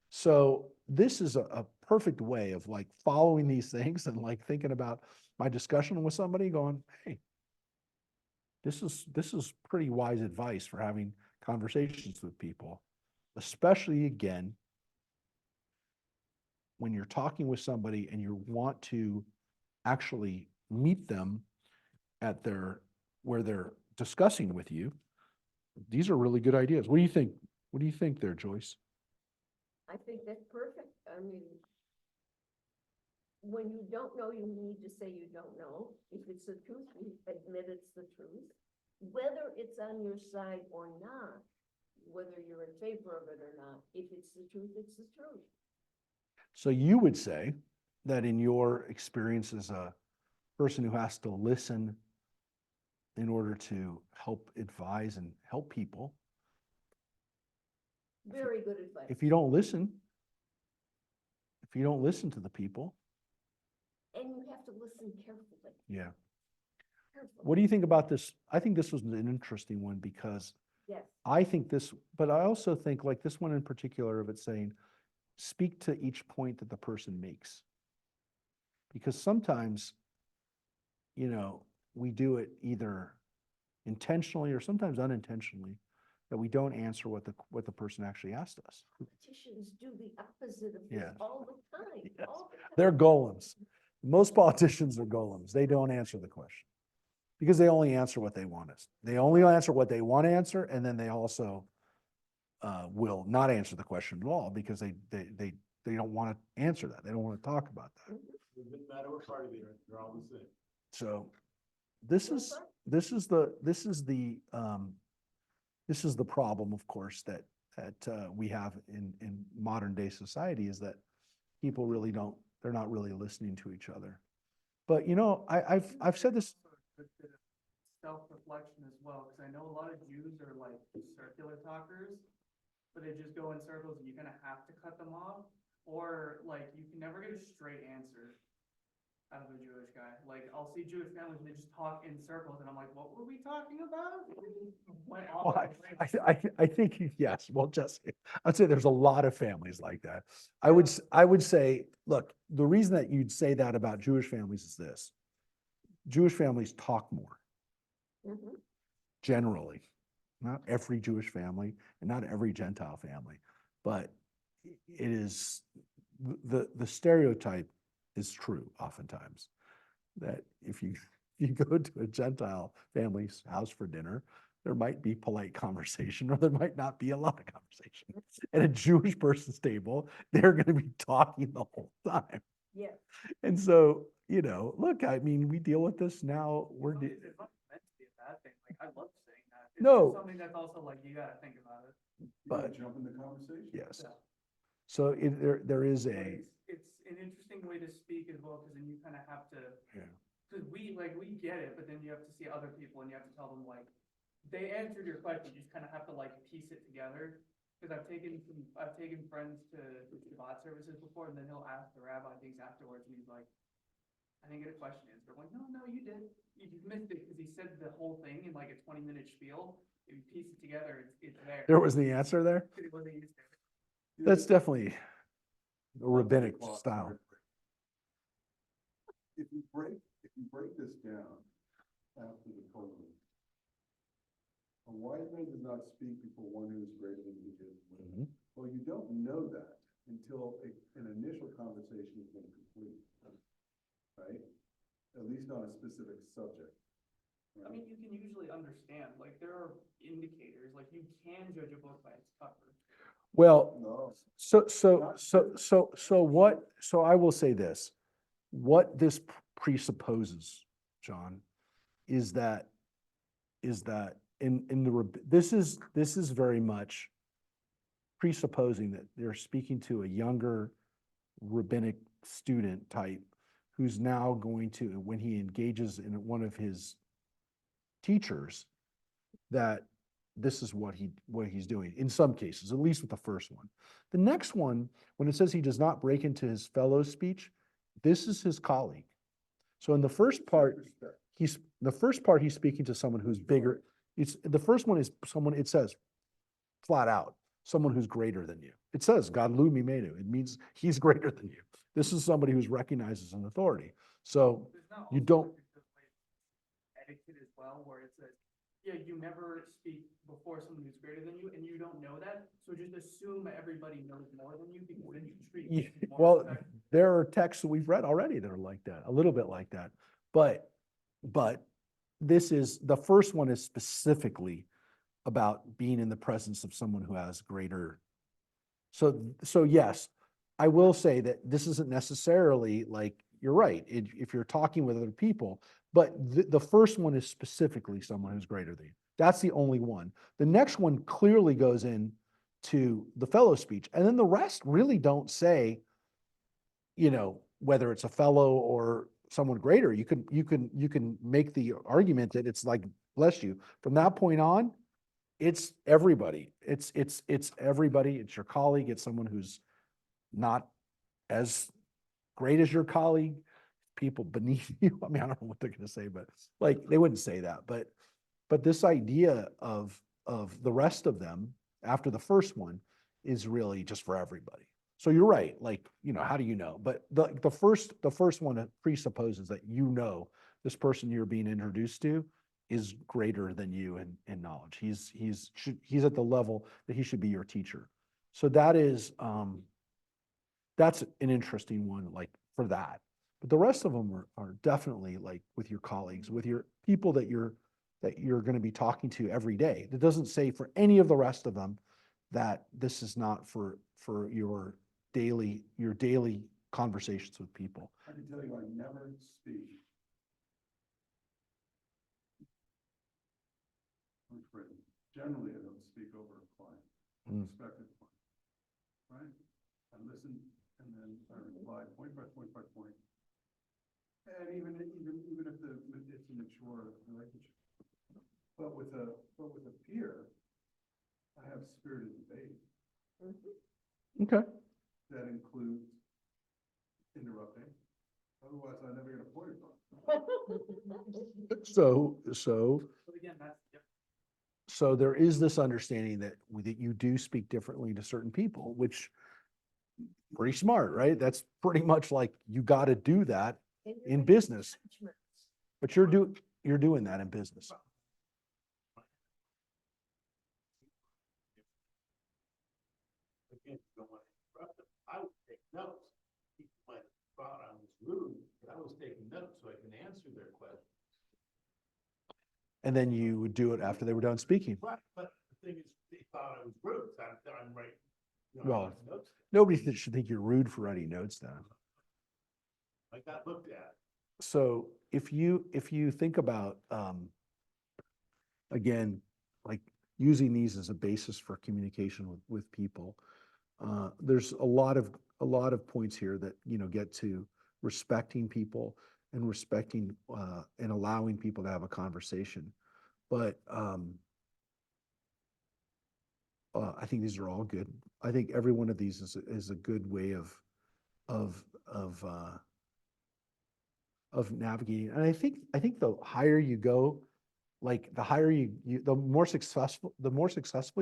So this is a perfect way of like following these things and like thinking about my discussion with somebody going, hey, this is pretty wise advice for having conversations with people, especially again, when you're talking with somebody and you want to actually meet them at where they're discussing with you. These are really good ideas. What do you think? What do you think there, Joyce? I think that's perfect. I mean, when you don't know, you need to say you don't know. If it's the truth, you admit it's the truth. Whether it's on your side or not, whether you're in favor of it or not, if it's the truth, it's the truth. So you would say that in your experience as a person who has to listen in order to help advise and help people, Very good advice. if you don't listen, to the people, And you have to listen carefully, yeah. carefully. What do you think about this? I think this was an interesting one because Yes, I think this, but I also think like this one in particular of it saying, speak to each point that the person makes. Because sometimes, we do it either intentionally or sometimes unintentionally, that we don't answer what the person actually asked us. politicians do the opposite of this Yeah. all the time, Yes. all the time. They're golems. Most politicians are golems. They don't answer the question. Because they only answer what they want us. They only answer what they want to answer, and then they also will not answer the question at all because they don't want to answer that. They don't want to talk about that. It doesn't matter what party they're in, they're all the same. So this is the problem, of course, that we have in modern day society is that people really they're not really listening to each other. But I've said this. Good bit of self-reflection as well, because I know a lot of Jews are like circular talkers, but they just go in circles and you kind of have to cut them off, or like you can never get a straight answer out of a Jewish guy. Like I'll see Jewish families and they just talk in circles and I'm like, what were we talking about? Went off Well, on a tangent. I think, yes, well, Jesse, I'd say there's a lot of families like that. I would say, look, the reason that you'd say that about Jewish families is this. Jewish families talk more, Mhm. generally. Not every Jewish family and not every Gentile family, but it is, the stereotype is true oftentimes. That if you go to a Gentile family's house for dinner, there might be polite conversation or there might not be a lot of conversation. At a Jewish person's table, they're going to be talking the whole time. Yes. And so, look, I mean, we deal with this now. It's not meant to be a bad thing. Like I love saying that. It's No. just something that's also like you gotta think about it. You wanna But- jump in the conversation. Yes. Yeah. So there is But a, it's an interesting way to speak as well, because then you kind of have to, yeah. because we get it, but then you have to see other people and you have to tell them like, they answered your question, you just kind of have to like piece it together. Because I've taken friends to Shabbat services before, and then he'll ask the rabbi things afterwards, and he's like, I didn't get a question answered. I'm like, no, you did. You just missed it, because he said the whole thing in like a 20-minute spiel. If you piece it together, it's there. There was the answer there. It wasn't used there. That's definitely a rabbinic Clock style. very quick. If you break this down after the Torah, a wise man does not speak before one who is greater than he is. Mhm. Well, you don't know that until an initial conversation has been complete, right? At least on a specific subject. I mean, you can usually understand, like, there are indicators, like, you can judge a book by its cover. Well, No. so I will say this. What this presupposes, John, is that this is very much presupposing that they're speaking to a younger rabbinic student type who's now going to, when he engages in one of his teachers, that this is what he's doing in some cases, at least with the first one. The next one, when it says he does not break into his fellow's speech, this is his colleague. So in the first part, he's speaking to someone who's bigger. The first one is someone, it says flat out, someone who's greater than you. It says Gadlu Mimenu. It means he's greater than you. This is somebody who's recognized as an authority. So There's not you also, don't, like, this way etiquette as well, where it says, yeah, you never speak before someone who's greater than you, and you don't know that, so just assume everybody knows more than you, because then you treat Yeah, people more well, respect. there are texts that we've read already that are like that, a little bit like that. But this is, the first one is specifically about being in the presence of someone who has greater. So yes, I will say that this isn't necessarily like, you're right, if you're talking with other people, but the first one is specifically someone who's greater than you. That's the only one. The next one clearly goes in to the fellow speech. And then the rest really don't say, whether it's a fellow or someone greater. You can make the argument that it's like, bless you. From that point on, it's everybody. It's everybody. It's your colleague. It's someone who's not as great as your colleague, people beneath you. I mean, I don't know what they're gonna say, but like, they wouldn't say that, but this idea of the rest of them after the first one is really just for everybody. So you're right, like, how do you know? But the first one presupposes that this person you're being introduced to is greater than you in knowledge. He's at the level that he should be your teacher. So that's an interesting one, like, for that. But the rest of them are definitely like with your colleagues, with your people that you're going to be talking to every day. That doesn't say for any of the rest of them that this is not for your daily conversations with people. I can tell you, I never speak. Written. Generally, I don't speak over a client, prospective client, right? I listen and then I reply point by point by point. And even if it's a mature relationship, but with a peer, I have spirited debate Okay. that includes interrupting. Otherwise, I never get a point across. So But again, that's different. so there is this understanding that you do speak differently to certain people, which pretty smart, right? That's pretty much like you got to do that in business, but you're doing that in business. Again, you don't want to interrupt them. I would take notes. People might have thought I was rude, but I was taking notes so I can answer their questions. And then you would do it after they were done speaking. Right, but the thing is, they thought I was rude, so I'm right. Well, notes. Nobody should think you're rude for writing notes down. I got looked at. So if you think about, again, like using these as a basis for communication with people, there's a lot of points here that, get to respecting people and respecting, and allowing people to have a conversation. But, I think these are all good. I think every one of these is a good way of navigating. And I think the higher you go, like the higher the more successful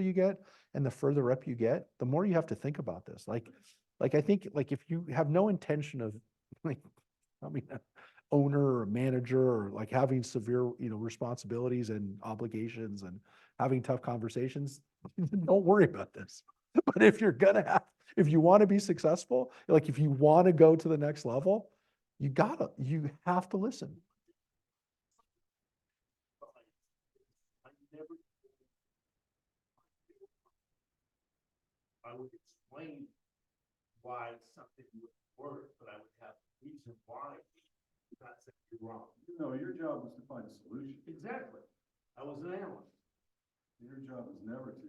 you get, and the further up you get, the more you have to think about this. Like I think, like, if you have no intention of, like, I mean, owner or manager, or like having severe, responsibilities and obligations and having tough conversations, don't worry about this. But if you want to be successful, like if you want to go to the next level, you have to listen. I would explain why something would work, but I would have a reason why. Not saying you're wrong. No, your job was to find a solution. Exactly. I was an analyst. Your job is never to.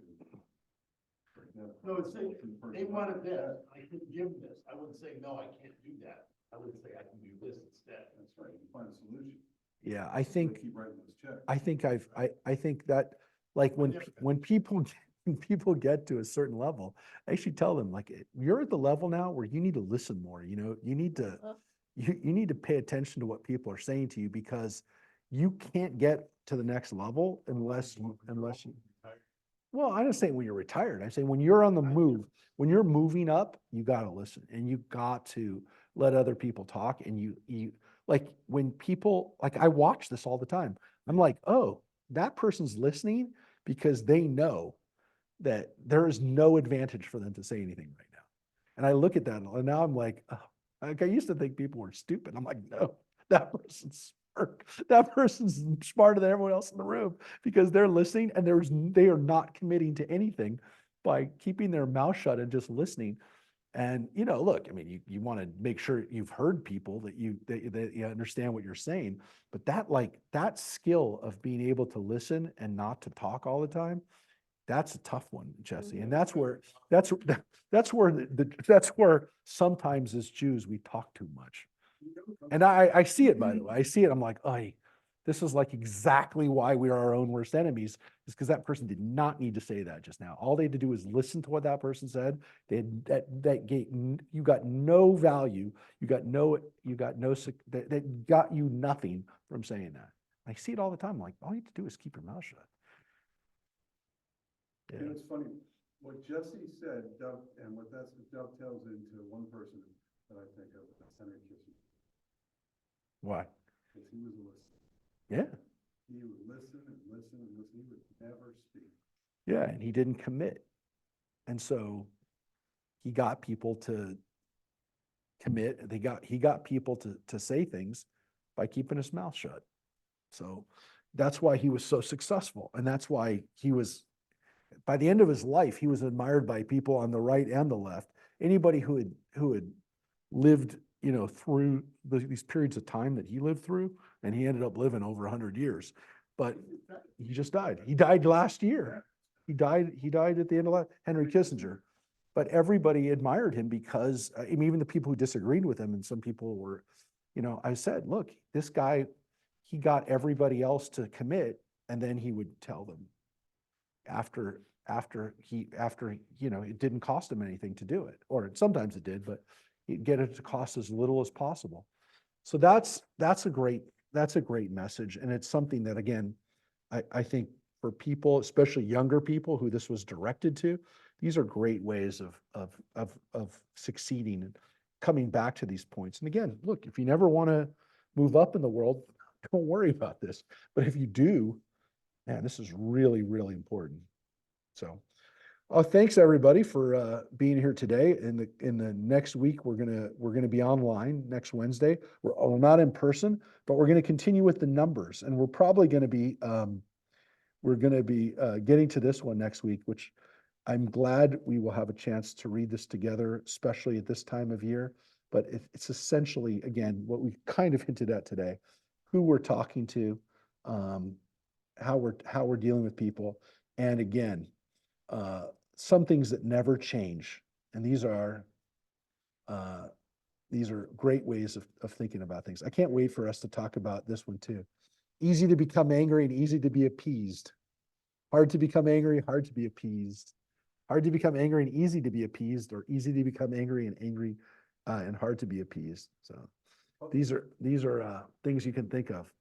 No, it's saying, they wanted this, I couldn't give them this. I wouldn't say, no, I can't do that. I would say, I can do this instead. That's right, you find a solution. Yeah, I think. Keep writing those checks. I think that, like, when people get to a certain level, I actually tell them, like, you're at the level now where you need to listen more. You need to pay attention to what people are saying to you, because you can't get to the next level unless you. Well, I didn't say when you're retired. I say when you're on the move, when you're moving up, you got to listen, and you got to let other people talk. And you like, when people, like, I watch this all the time. I'm like, oh, that person's listening because they know that there is no advantage for them to say anything right now. And I look at that, and now I'm like, oh, like, I used to think people were stupid. I'm like, no, that person's smart. That person's smarter than everyone else in the room, because they're listening, and they are not committing to anything by keeping their mouth shut and just listening. And, look, I mean, you want to make sure you've heard people, that you understand what you're saying, but that skill of being able to listen and not to talk all the time, that's a tough one, Jesse. And that's where sometimes as Jews, we talk too much. And I see it, by the way. I see it. I'm like, This is like exactly why we are our own worst enemies, is because that person did not need to say that just now. All they had to do was listen to what that person said. They had, you got no value. That got you nothing from saying that. I see it all the time. Like, all you have to do is keep your mouth shut. You know, it's funny, what Jesse said, and what that dovetails into one person that I think of, that's Henry Kissinger, Why? because he was a listener. Yeah. He would listen and listen and listen, he would never speak. Yeah, and he didn't commit. And so he got people to commit. He got people to say things by keeping his mouth shut. So that's why he was so successful. And that's why he was, by the end of his life, he was admired by people on the right and the left. Anybody who had lived, you know, through these periods of time that he lived through, and he ended up living over 100 years, but he just died. He died last year. He died at the end of Henry Kissinger. But everybody admired him because, I mean, even the people who disagreed with him, and some people were, you know, I said, look, this guy, he got everybody else to commit, and then he would tell them after, you know, it didn't cost him anything to do it, or sometimes it did, but he'd get it to cost as little as possible. So that's a great message. And it's something that, again, I think for people, especially younger people who this was directed to, these are great ways of succeeding and coming back to these points. And again, look, if you never want to move up in the world, don't worry about this. But if you do, man, this is really, really important. So, thanks everybody for being here today. In the next week, we're gonna be online next Wednesday. We're not in person, but we're gonna continue with the numbers, and we're probably gonna be getting to this one next week, which I'm glad we will have a chance to read this together, especially at this time of year. But it's essentially, again, what we kind of hinted at today: who we're talking to, how we're dealing with people, and again, some things that never change. And these are great ways of thinking about things. I can't wait for us to talk about this one too. Easy to become angry and easy to be appeased. Hard to become angry, hard to be appeased. Hard to become angry and easy to be appeased, or easy to become angry and hard to be appeased. So these are things you can think of.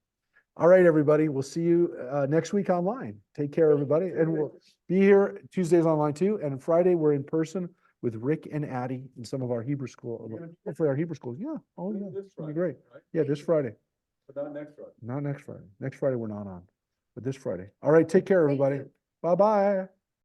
All right, everybody. We'll see you next week online. Take care, everybody. And we'll be here Tuesdays online too. And Friday, we're in person with Rick and Addie in some of our Hebrew school. Hopefully our Hebrew schools. Yeah. Oh, yeah. It'll be great. Yeah, this Friday. But not next Friday. Not next Friday. Next Friday, we're not on. But this Friday. All right. Take care, everybody. Bye-bye.